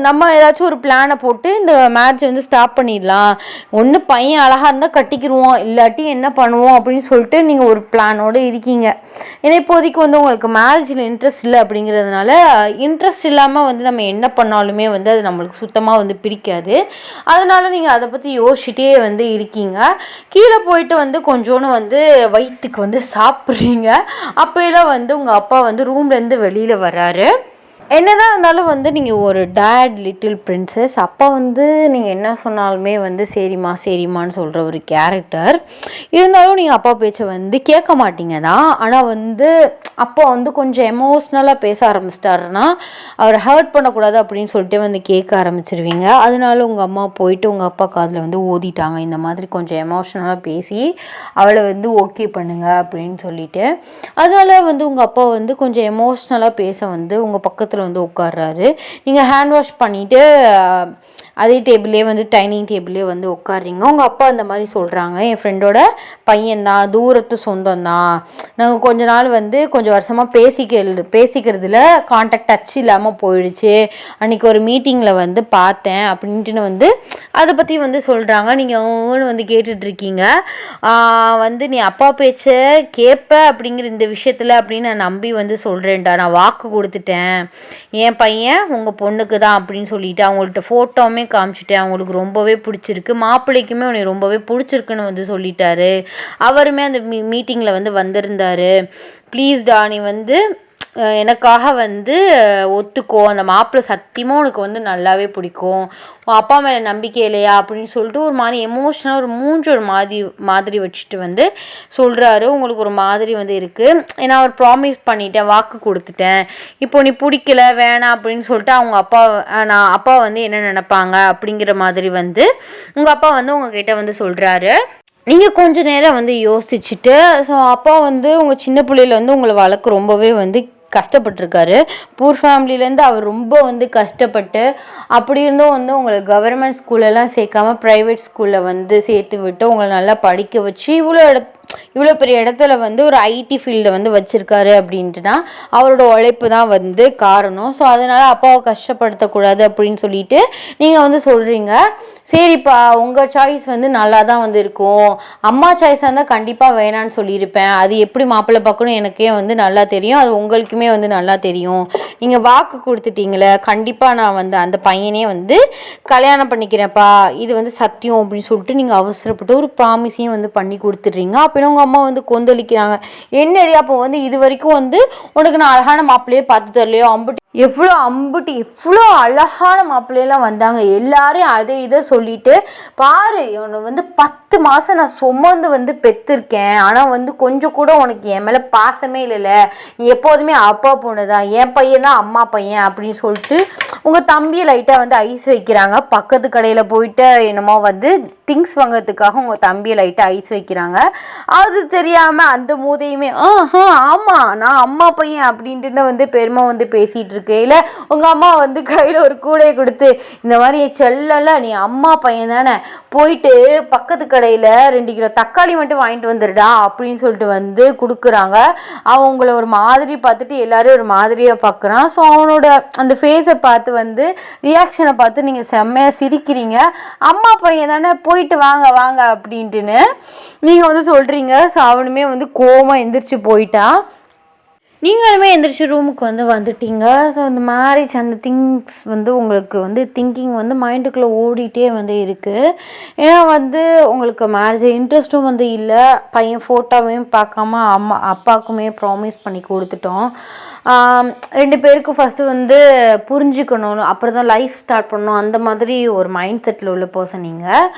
S1: நம்ம ஏதாச்சும் ஒரு பிளானை போட்டு இந்த மேட்ச் வந்து ஸ்டாப் பண்ணிடலாம். ஒன்று பையன் அழகாக இருந்தால் கட்டிக்கிடுவோம், இல்லாட்டி என்ன பண்ணுவோம் அப்படின்னு சொல்லிட்டு நீங்கள் ஒரு பிளானோடு இருக்கீங்க. ஏன்னா இப்போதைக்கு வந்து உங்களுக்கு மேரேஜில் இன்ட்ரெஸ்ட் இல்லை அப்படிங்கிறதுனால, இன்ட்ரெஸ்ட் இல்லாமல் வந்து நம்ம என்ன பண்ணாலுமே வந்து அது நம்மளுக்கு சுத்தமாக வந்து பிடிக்காது. அதனால நீங்கள் அதை பற்றி யோசிச்சுட்டே வந்து இருக்கீங்க. கீழே போயிட்டு வந்து கொஞ்சோன்னு வந்து வயிற்றுக்கு வந்து சாப்பிட்றீங்க. அப்போலாம் வந்து உங்கள் அப்பா வந்து ரூம்லேருந்து வெளியில் வர்றாரு. என்னதான் இருந்தாலும் வந்து நீங்கள் ஒரு டேட் லிட்டில் பிரின்சஸ், அப்பா வந்து நீங்கள் என்ன சொன்னாலுமே வந்து சரிம்மான்னு சொல்கிற ஒரு கேரக்டர். இருந்தாலும் நீங்கள் அப்பா பேச்சை வந்து கேட்க மாட்டீங்க தான். ஆனால் வந்து அப்பா வந்து கொஞ்சம் எமோஷ்னலாக பேச ஆரம்பிச்சிட்டாருன்னா அவரை ஹர்ட் பண்ணக்கூடாது அப்படின்னு சொல்லிட்டு வந்து கேட்க ஆரம்பிச்சிருவீங்க. அதனால உங்கள் அம்மா போயிட்டு உங்கள் அப்பா காதில் வந்து ஓதிட்டாங்க, இந்த மாதிரி கொஞ்சம் எமோஷ்னலாக பேசி அவளை வந்து ஓகே பண்ணுங்க அப்படின்னு சொல்லிட்டு. அதனால வந்து உங்கள் அப்பா வந்து கொஞ்சம் எமோஷ்னலாக பேச வந்து உங்கள் பக்கத்தில் வந்து உட்கார்றாரு. நீங்கள் ஹேண்ட் வாஷ் பண்ணிவிட்டு அதே டேபிள்லேயே வந்து டைனிங் டேபிள்லேயே வந்து உட்காடுறீங்க. உங்கள் அப்பா அந்த மாதிரி சொல்கிறாங்க, என் ஃப்ரெண்டோட பையன்தான், தூரத்து சொந்தம் தான், நாங்கள் கொஞ்ச நாள் வந்து கொஞ்சம் வருஷமாக பேசிக்கிறதுல கான்டாக்ட் டச் இல்லாமல் போயிடுச்சு, அன்றைக்கி ஒரு மீட்டிங்கில் வந்து பார்த்தேன் அப்படின்ட்டு வந்து அதை பற்றி வந்து சொல்கிறாங்க. நீங்கள் அவங்களும் வந்து கேட்டுட்ருக்கீங்க. வந்து நீ அப்பா பேச்சை கேட்ப அப்படிங்கிற இந்த விஷயத்தில் அப்படின்னு நான் நம்பி வந்து சொல்கிறேன்டா, நான் வாக்கு கொடுத்துட்டேன், என் பையன் உங்கள் பொண்ணுக்கு தான் அப்படின்னு சொல்லிட்டு அவங்கள்ட்ட ஃபோட்டோவுமே காமிச்சிட்டேன், அவங்களுக்கு ரொம்பவே பிடிச்சிருக்கு, மாப்பிள்ளைக்குமே உன்னை ரொம்பவே பிடிச்சிருக்குன்னு வந்து சொல்லிட்டாரு. அவருமே அந்த மீட்டிங்கில் வந்து வந்திருந்தாரு. ப்ளீஸ்டா நீ வந்து எனக்காக வந்து ஒத்துக்கோ, அந்த மாப்பிள்ளை சத்தியமாக உனக்கு வந்து நல்லாவே பிடிக்கும், உன் அப்பா மேலே நம்பிக்கை இல்லையா அப்படின்னு சொல்லிட்டு ஒரு மாதிரி எமோஷனலாக ஒரு ஒரு மாதிரி வச்சுட்டு வந்து சொல்கிறாரு. உங்களுக்கு ஒரு மாதிரி வந்து இருக்குது. ஏன்னா அவர் ப்ராமிஸ் பண்ணிட்டேன், வாக்கு கொடுத்துட்டேன், இப்போ நீ பிடிக்கல வேணாம் அப்படின்னு சொல்லிட்டு அவங்க அப்பா வந்து என்ன நினைப்பாங்க அப்படிங்கிற மாதிரி வந்து உங்கள் அப்பா வந்து உங்ககிட்ட வந்து சொல்கிறாரு. நீங்கள் கொஞ்ச நேரம் வந்து யோசிச்சுட்டு, ஸோ அப்பா வந்து உங்கள் சின்ன பிள்ளையில வந்து உங்களை வளர்க்க ரொம்பவே வந்து கஷ்டப்பட்டிருக்காரு. பூர் ஃபேமிலியிலேருந்து அவர் ரொம்ப வந்து கஷ்டப்பட்டு, அப்படி இருந்தும் வந்து உங்களை கவர்மெண்ட் ஸ்கூல்லலாம் சேர்க்காம ப்ரைவேட் ஸ்கூலில் வந்து சேர்த்து விட்டு உங்களை நல்லா படிக்க வச்சு இவ்வளோ பெரிய இடத்துல வந்து ஒரு ஐடி ஃபீல்டை வந்து வச்சுருக்காரு அப்படின்ட்டுனா அவரோட உழைப்பு தான் வந்து காரணம். ஸோ அதனால் அப்பாவை கஷ்டப்படுத்தக்கூடாது அப்படின்னு சொல்லிட்டு நீங்கள் வந்து சொல்கிறீங்க. சரிப்பா, உங்கள் சாய்ஸ் வந்து நல்லா தான் வந்து இருக்கும். அம்மா சாய்ஸாக இருந்தால் கண்டிப்பாக வேணான்னு சொல்லியிருப்பேன். அது எப்படி மாப்பிள்ளை பார்க்கணும் எனக்கே வந்து நல்லா தெரியும். அது உங்களுக்குமே வந்து நல்லா தெரியும். நீங்கள் வாக்கு கொடுத்துட்டீங்களே, கண்டிப்பாக நான் வந்து அந்த பையனே வந்து கல்யாணம் பண்ணிக்கிறேன்ப்பா, இது வந்து சத்தியம் அப்படின்னு சொல்லிட்டு நீங்கள் அவசரப்பட்டு ஒரு ப்ராமிஸையும் வந்து பண்ணி கொடுத்துட்றீங்க. அப்போ உங்கள் அம்மா வந்து கொந்தளிக்கிறாங்க. என்னடி அப்போ வந்து இது வரைக்கும் வந்து உனக்கு நான் அழகான மாப்பிள்ளையே பார்த்து தரலையோ, எவ்வளோ அழகான மாப்பிள்ளையெல்லாம் வந்தாங்க, எல்லாரையும் அதை இதை சொல்லிட்டு பாரு, இவனை வந்து 10 மாதம் நான் சுமந்து வந்து பெற்றிருக்கேன், ஆனால் வந்து கொஞ்சம் கூட உனக்கு என் மேலே பாசமே இல்லைல்ல, நீ எப்போதுமே அப்பா பொண்ணு தான், என் பையன் தான் அம்மா பையன் அப்படின்னு சொல்லிட்டு உங்கள் தம்பியை லைட்டாக வந்து ஐஸ் வைக்கிறாங்க. பக்கத்து கடையில் போயிட்டு என்னமோ வந்து திங்ஸ் வாங்கிறதுக்காக உங்கள் தம்பியை லைட்டாக ஐஸ் வைக்கிறாங்க. அது தெரியாமல் அந்த மூதையுமே ஆமாம் நான் அம்மா பையன் அப்படின்ட்டு வந்து பெருமை வந்து பேசிகிட்டு இருக்கையில் உங்கள் அம்மா வந்து கையில் ஒரு கூடையை கொடுத்து, இந்த மாதிரி செல்லல நீ அம்மா பையன் தானே, போயிட்டு பக்கத்து கடையில் 2 கிலோ தக்காளி மட்டும் வாங்கிட்டு வந்துடுடா அப்படின்னு சொல்லிட்டு வந்து கொடுக்குறாங்க. அவன் உங்களை ஒரு மாதிரி பார்த்துட்டு எல்லாரும் ஒரு மாதிரியாக பார்க்குறான். ஸோ அவனோட அந்த ஃபேஸை பார்த்து வந்து ரியாக்ஷனை பார்த்து நீங்கள் செம்மையாக சிரிக்கிறீங்க. அம்மா பையன் தானே, போயிட்டு வாங்க வாங்க அப்படின்ட்டுன்னு நீங்கள் வந்து சொல்கிறீங்க. ஸோ அவனுமே வந்து கோவமாக எந்திரிச்சு போயிட்டான். நீங்களுமே எந்திரிச்சு ரூமுக்கு வந்து வந்துட்டீங்க. ஸோ இந்த மேரேஜ் அந்த திங்ஸ் வந்து உங்களுக்கு வந்து திங்கிங் வந்து மைண்டுக்குள்ளே ஓடிட்டே வந்து இருக்குது. ஏன்னா வந்து உங்களுக்கு மேரேஜ் இன்ட்ரெஸ்ட்டும் வந்து இல்லை. பையன் ஃபோட்டோவையும் பார்க்காம அப்பாவுக்குமே ப்ராமிஸ் பண்ணி கொடுத்துட்டோம். 2 பேருக்கும் ஃபஸ்ட்டு வந்து புரிஞ்சுக்கணும், அப்புறம் தான் லைஃப் ஸ்டார்ட் பண்ணணும், அந்த மாதிரி ஒரு மைண்ட் செட்டில் உள்ள பர்சன் நீங்கள்.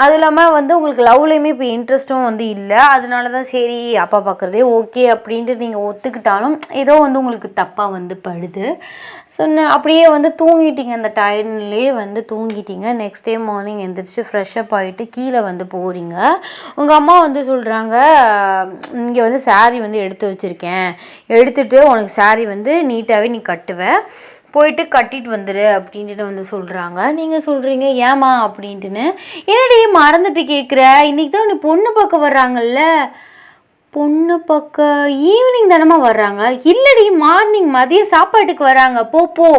S1: அது இல்லாமல் வந்து உங்களுக்கு லவ்லேயுமே இப்போ இன்ட்ரெஸ்ட்டும் வந்து இல்லை. அதனால தான் சரி அப்பா பார்க்குறதே ஓகே அப்படின்ட்டு நீங்கள் ஒத்துக்கிட்டாலும் ஏதோ வந்து உங்களுக்கு தப்பாக வந்து படுது. ஸோ அப்படியே வந்து தூங்கிட்டீங்க, அந்த டயர்ட்லேயே வந்து தூங்கிட்டீங்க. நெக்ஸ்ட் டே மார்னிங் எழுந்திரிச்சு ஃப்ரெஷ்அப் ஆகிட்டு கீழே வந்து போகிறீங்க. உங்கள் அம்மா வந்து சொல்கிறாங்க, இங்கே வந்து சாரீ வந்து எடுத்து வச்சுருக்கேன், எடுத்துகிட்டு உனக்கு சாரீ வந்து நீட்டாகவே நீ கட்டுவேன், போயிட்டு கட்டிட்டு வந்துடு அப்படின்ட்டு வந்து சொல்கிறாங்க. நீங்கள் சொல்கிறீங்க ஏமா அப்படின்ட்டுன்னு. என்னடி மறந்துட்டு கேட்குற, இன்றைக்கி தான் நீ பொண்ணு பார்க்க வர்றாங்கல்ல, பொண்ணு பக்கம் ஈவினிங் தானமா வர்றாங்க, இல்லடி மார்னிங் மதியம் சாப்பாட்டுக்கு வராங்க, போ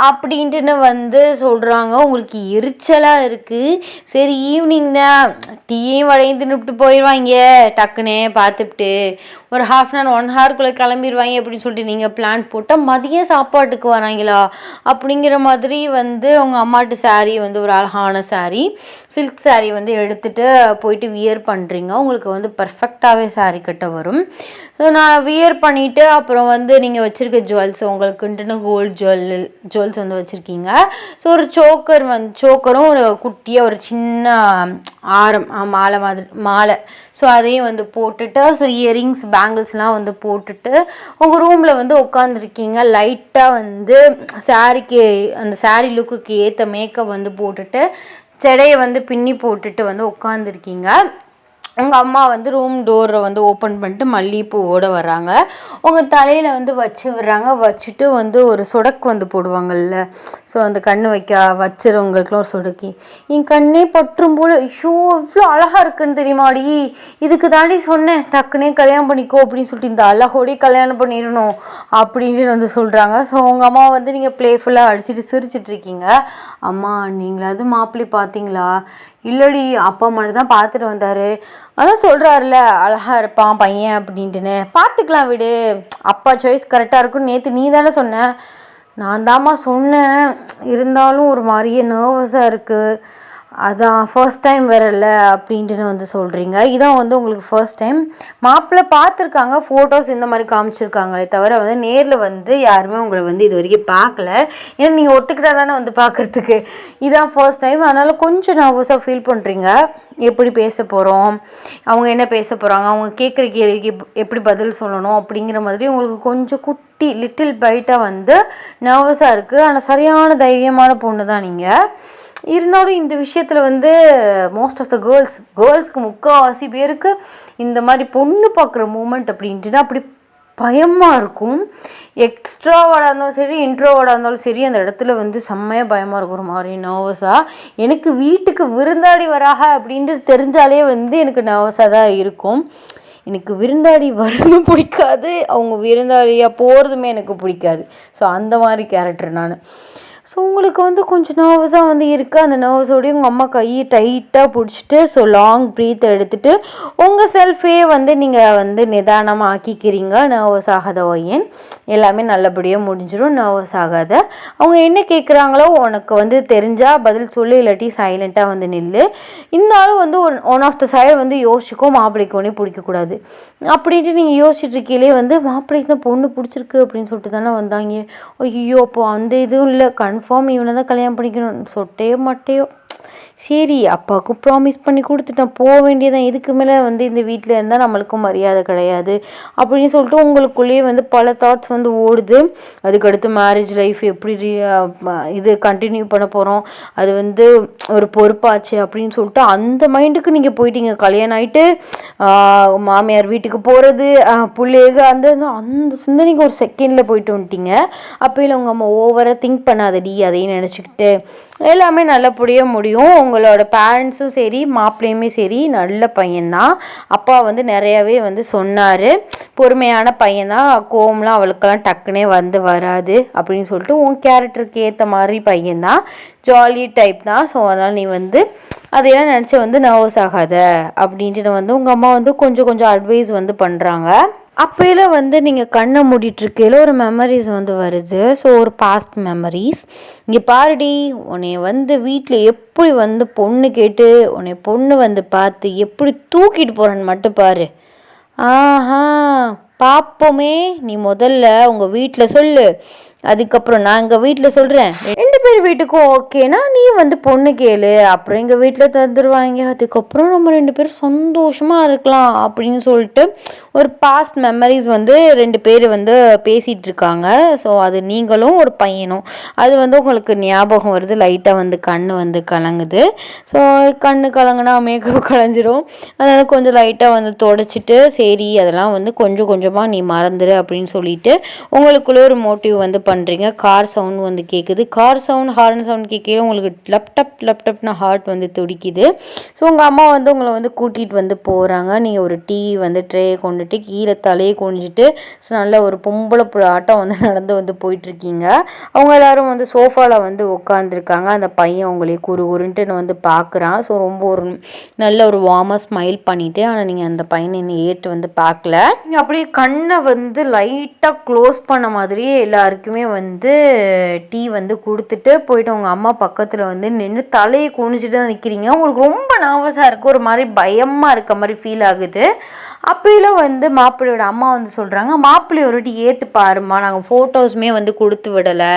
S1: அப்படின்ட்டுன்னு வந்து சொல்கிறாங்க. உங்களுக்கு எரிச்சலாக இருக்குது. சரி ஈவினிங் தான் டீயும் வடையும் தின்னுபிட்டு போயிடுவாங்க, டக்குனே பார்த்துட்டு ஒரு 1/2 1 ஹவருக்குள்ளே கிளம்பிடுவாங்க அப்படின்னு சொல்லிட்டு நீங்கள் பிளான் போட்டால் மதியம் சாப்பாட்டுக்கு வராங்களா அப்படிங்கிற மாதிரி வந்து உங்கள் அம்மாட்டு சாரீ வந்து ஒரு அழகான சாரீ, சில்க் சாரீ வந்து எடுத்துகிட்டு போயிட்டு வியர் பண்ணுறீங்க. உங்களுக்கு வந்து பர்ஃபெக்டாகவே சாரீ கட்ட வரும். ஸோ நான் வியர் பண்ணிவிட்டு அப்புறம் வந்து நீங்கள் வச்சுருக்க ஜுவல்ஸ் உங்களுக்குன்ட்டுன்னு ஜுவல்ஸ் வந்து வச்சுருக்கீங்க. ஸோ ஒரு சோக்கரும் ஒரு குட்டியாக ஒரு சின்ன ஆரம் மாலை, ஸோ அதையும் வந்து போட்டுட்டு, ஸோ இயரிங்ஸ் பேங்கிள்ஸ்லாம் வந்து போட்டுட்டு உங்கள் ரூமில் வந்து உட்காந்துருக்கீங்க. லைட்டாக வந்து அந்த சாரீ லுக்குக்கு ஏற்ற மேக்கப் வந்து போட்டுட்டு ஜடையை வந்து பின்னி போட்டுட்டு வந்து உட்காந்துருக்கீங்க. உங்கள் அம்மா வந்து ரூம் டோரை வந்து ஓப்பன் பண்ணிட்டு மல்லிகைப்பூவோடு வர்றாங்க. உங்கள் தலையில் வந்து வச்சு விடுறாங்க. வச்சுட்டு வந்து ஒரு சொடக்கு வந்து போடுவாங்கள்ல, ஸோ அந்த கண் வச்சுருவங்களுக்குலாம் ஒரு சொடக்கி, என் கண்ணே பற்றும் போல், ஐயோ இவ்வளோ அழகாக இருக்குன்னு தெரியுமாடி, இதுக்கு தாண்டி சொன்னேன் டக்குனே கல்யாணம் பண்ணிக்கோ அப்படின்னு சொல்லிட்டு, இந்த அழகோடே கல்யாணம் பண்ணிடணும் அப்படின்ட்டு வந்து சொல்கிறாங்க. ஸோ உங்கள் அம்மா வந்து நீங்கள் ப்ளேஃபுல்லாக அடிச்சுட்டு சிரிச்சிட்ருக்கீங்க. அம்மா நீங்களாவது மாப்பிள்ளை பார்த்தீங்களா? இல்லடி அப்பா மட்டும் தான் பார்த்துட்டு வந்தார், அதான் சொல்கிறாருல அழகாக இருப்பான் பையன் அப்படின்ட்டுன்னு, பார்த்துக்கலாம் விடு, அப்பா சாய்ஸ் கரெக்டாக இருக்குன்னு நேற்று நீ தானே சொன்ன. நான் தாம்மா சொன்னேன், இருந்தாலும் ஒரு மாதிரியே நர்வஸாக இருக்குது, அதான் ஃபர்ஸ்ட் டைம் வரல அப்படின்ட்டு வந்து சொல்கிறீங்க. இதான் வந்து உங்களுக்கு ஃபர்ஸ்ட் டைம். மாப்பிள்ளை பார்த்துருக்காங்க, ஃபோட்டோஸ் இந்த மாதிரி காமிச்சிருக்காங்களே தவிர வந்து நேரில் வந்து யாருமே உங்களை வந்து இது வரைக்கும் பார்க்கல. ஏன்னா நீங்கள் ஒத்துக்கிட்டா தானே வந்து பார்க்குறதுக்கு. இதான் ஃபர்ஸ்ட் டைம், அதனால் கொஞ்சம் நர்வஸாக ஃபீல் பண்ணுறீங்க. எப்படி பேச போகிறோம், அவங்க என்ன பேச போகிறாங்க, அவங்க கேட்குற கேள்விக்கு எப்படி பதில் சொல்லணும் அப்படிங்கிற மாதிரி உங்களுக்கு கொஞ்சம் லிட்டில் பைட்டாக வந்து நர்வஸாக இருக்குது. ஆனால் சரியான தைரியமான பொண்ணு தான் நீங்கள். இருந்தாலும் இந்த விஷயத்தில் வந்து மோஸ்ட் ஆஃப் த கேர்ள்ஸ்க்கு முக்கால்வாசி பேருக்கு இந்த மாதிரி பொண்ணு பார்க்குற மூமெண்ட் அப்படின்ட்டுனா அப்படி பயமாக இருக்கும். எக்ஸ்ட்ராவாடாக இருந்தாலும் சரி, இன்ட்ரோவாடாக இருந்தாலும் சரி, அந்த இடத்துல வந்து செம்மையாக பயமாக இருக்கும், ஒரு மாதிரி நர்வஸாக. எனக்கு வீட்டுக்கு விருந்தாடி வராக அப்படின்ட்டு தெரிஞ்சாலே வந்து எனக்கு நர்வஸாக தான் இருக்கும். எனக்கு விருந்தாடி வர்றதும் பிடிக்காது, அவங்க விருந்தாளியாக போகிறதுமே எனக்கு பிடிக்காது. ஸோ அந்த மாதிரி கேரக்டர் நான். ஸோ உங்களுக்கு வந்து கொஞ்சம் நர்வஸாக வந்து இருக்குது. அந்த நர்வஸோடய உங்கள் அம்மா கையை டைட்டாக பிடிச்சிட்டு ஸோ லாங் ப்ரீத் எடுத்துகிட்டு உங்கள் செல்ஃபே வந்து நீங்கள் வந்து நிதானமாக ஆக்கிக்கிறீங்க. நர்வஸ் ஆகாத ஒயன் எல்லாமே நல்லபடியாக முடிஞ்சிடும். நர்வஸ் ஆகாத. அவங்க என்ன கேட்குறாங்களோ உனக்கு வந்து தெரிஞ்சால் பதில் சொல்லு, இல்லாட்டி சைலண்ட்டாக வந்து நில்லு. இருந்தாலும் வந்து ஒன் ஆஃப் த சைடு வந்து யோசிச்சுக்கோ, மாப்பிள்ளைக்கு ஒன்றே பிடிக்கக்கூடாது அப்படின்ட்டு நீங்கள் யோசிச்சுட்ருக்கீங்களே வந்து மாப்பிள்ளைக்கு தான் பொண்ணு பிடிச்சிருக்கு அப்படின்னு சொல்லிட்டு தானே வந்தாங்க. ஐயோ அப்போ அந்த இதுவும் இல்லை, கன்ஃபார்ம் இவனை தான் கல்யாணம் பண்ணிக்கணும், சொட்டையோ மட்டையோ. சரி அப்பாவுக்கும் ப்ராமிஸ் பண்ணி கொடுத்துட்டேன், போக வேண்டியதான். இதுக்கு மேலே வந்து இந்த வீட்டில் இருந்தால் நம்மளுக்கும் மரியாதை கிடையாது அப்படின்னு சொல்லிட்டு உங்களுக்குள்ளேயே வந்து பல தாட்ஸ் வந்து ஓடுது. அதுக்கடுத்து மேரேஜ் லைஃப் எப்படி இது கண்டினியூ பண்ண போகிறோம், அது வந்து ஒரு பொறுப்பாச்சு அப்படின்னு சொல்லிட்டு அந்த மைண்டுக்கு நீங்கள் போயிட்டீங்க. கல்யாணம் ஆகிட்டு மாமியார் வீட்டுக்கு போகிறது, பிள்ளைக அந்த அந்த சிந்தனைக்கு ஒரு செகண்டில் போயிட்டு வந்துட்டீங்க. அப்போ இல்லை உங்கள் அம்மா ஓவராக திங்க் பண்ணாதடி, அதையும் நினச்சிக்கிட்டு எல்லாமே நல்லபடியாக முடியும். உங்களோட பேரண்ட்ஸும் சரி, மாப்பிள்ளையுமே சரி நல்ல பையன்தான். அப்பா வந்து நிறையாவே வந்து சொன்னார், பொறுமையான பையன்தான், கோவம்லாம் அவளுக்கெல்லாம் டக்குனே வந்து வராது அப்படின்னு சொல்லிட்டு உன் கேரக்டருக்கு ஏற்ற மாதிரி பையன்தான், ஜாலி டைப் தான். ஸோ அதனால் நீ வந்து அதையெல்லாம் நினச்சி வந்து நர்வஸ் ஆகாத அப்படின்ட்டு வந்து உங்கள் அம்மா வந்து கொஞ்சம் அட்வைஸ் வந்து பண்ணுறாங்க. அப்போல வந்து நீங்கள் கண்ணை மூடிட்டுருக்கையில் ஒரு மெமரிஸ் வந்து வருது. ஸோ ஒரு பாஸ்ட் மெமரிஸ். இங்கே பாருடி, உன்னை வந்து வீட்டில் எப்படி வந்து பொண்ணு கேட்டு உன்னை பொண்ணு வந்து பார்த்து எப்படி தூக்கிட்டு போகிறேன்னு மட்டும் பாரு. ஆஹா பார்ப்போமே, நீ முதல்ல உங்கள் வீட்டில் சொல்லு, அதுக்கப்புறம் நான் எங்கள் வீட்டில் சொல்கிறேன். 2 பேர் வீட்டுக்கும் ஓகேனா நீ வந்து பொண்ணு கேளு, அப்புறம் எங்கள் வீட்டில் தந்துடுவாங்க, அதுக்கப்புறம் நம்ம 2 பேரும் சந்தோஷமாக இருக்கலாம் அப்படின்னு சொல்லிட்டு ஒரு பாஸ்ட் மெமரிஸ் வந்து 2 பேர் வந்து பேசிகிட்டு இருக்காங்க. ஸோ அது நீங்களும் ஒரு பையனும் அது வந்து உங்களுக்கு ஞாபகம் வருது. லைட்டாக வந்து கண் வந்து கலங்குது. ஸோ கண் கலங்குனா மேக்கப் கலைஞ்சிரும். அதனால் கொஞ்சம் லைட்டாக வந்து தொடச்சிட்டு சரி அதெல்லாம் வந்து கொஞ்சமாக நீ மறந்துடு அப்படின்னு சொல்லிட்டு உங்களுக்குள்ளே ஒரு மோட்டிவ் வந்து பண்ணுறீங்க. கார் சவுண்ட் வந்து கேட்குது. கார் சவுண்ட், ஹார்ன் சவுண்ட் கேட்கல உங்களுக்கு லப்டப்னா ஹார்ட் வந்து துடிக்குது. ஸோ உங்கள் அம்மா வந்து உங்களை வந்து கூட்டிகிட்டு வந்து போகிறாங்க. நீங்கள் ஒரு டீ வந்து ட்ரேயை கொண்டுட்டு கீழே தலையை குனிஞ்சிட்டு நல்ல ஒரு பொம்பளை ஆட்டம் வந்து நடந்து வந்து போயிட்டுருக்கீங்க. அவங்க எல்லோரும் வந்து சோஃபாவில் வந்து உட்காந்துருக்காங்க. அந்த பையன் உங்களே குறுன்ட்டு வந்து பார்க்குறான். ஸோ ரொம்ப ஒரு நல்ல ஒரு வார்மாக ஸ்மைல் பண்ணிவிட்டு, ஆனால் நீங்கள் அந்த பையனை இன்னும் ஏற்று வந்து பார்க்கல. நீங்கள் அப்படியே கண்ணை வந்து லைட்டாக க்ளோஸ் பண்ண மாதிரியே எல்லாருக்குமே வந்து டீ வந்து கொடுத்துட்டு போயிட்டு உங்கள் அம்மா பக்கத்தில் வந்து நின்று தலையை குனிஞ்சிட்டு தான் நிற்கிறீங்க. உங்களுக்கு ரொம்ப நர்வஸாக இருக்குது, ஒரு மாதிரி பயமாக இருக்க மாதிரி ஃபீல் ஆகுது. அப்போல வந்து மாப்பிள்ளையோட அம்மா வந்து சொல்கிறாங்க, மாப்பிள்ளை ஒரு வாட்டி ஏற்று பாருமா, நாங்கள் ஃபோட்டோஸுமே வந்து கொடுத்து விடலை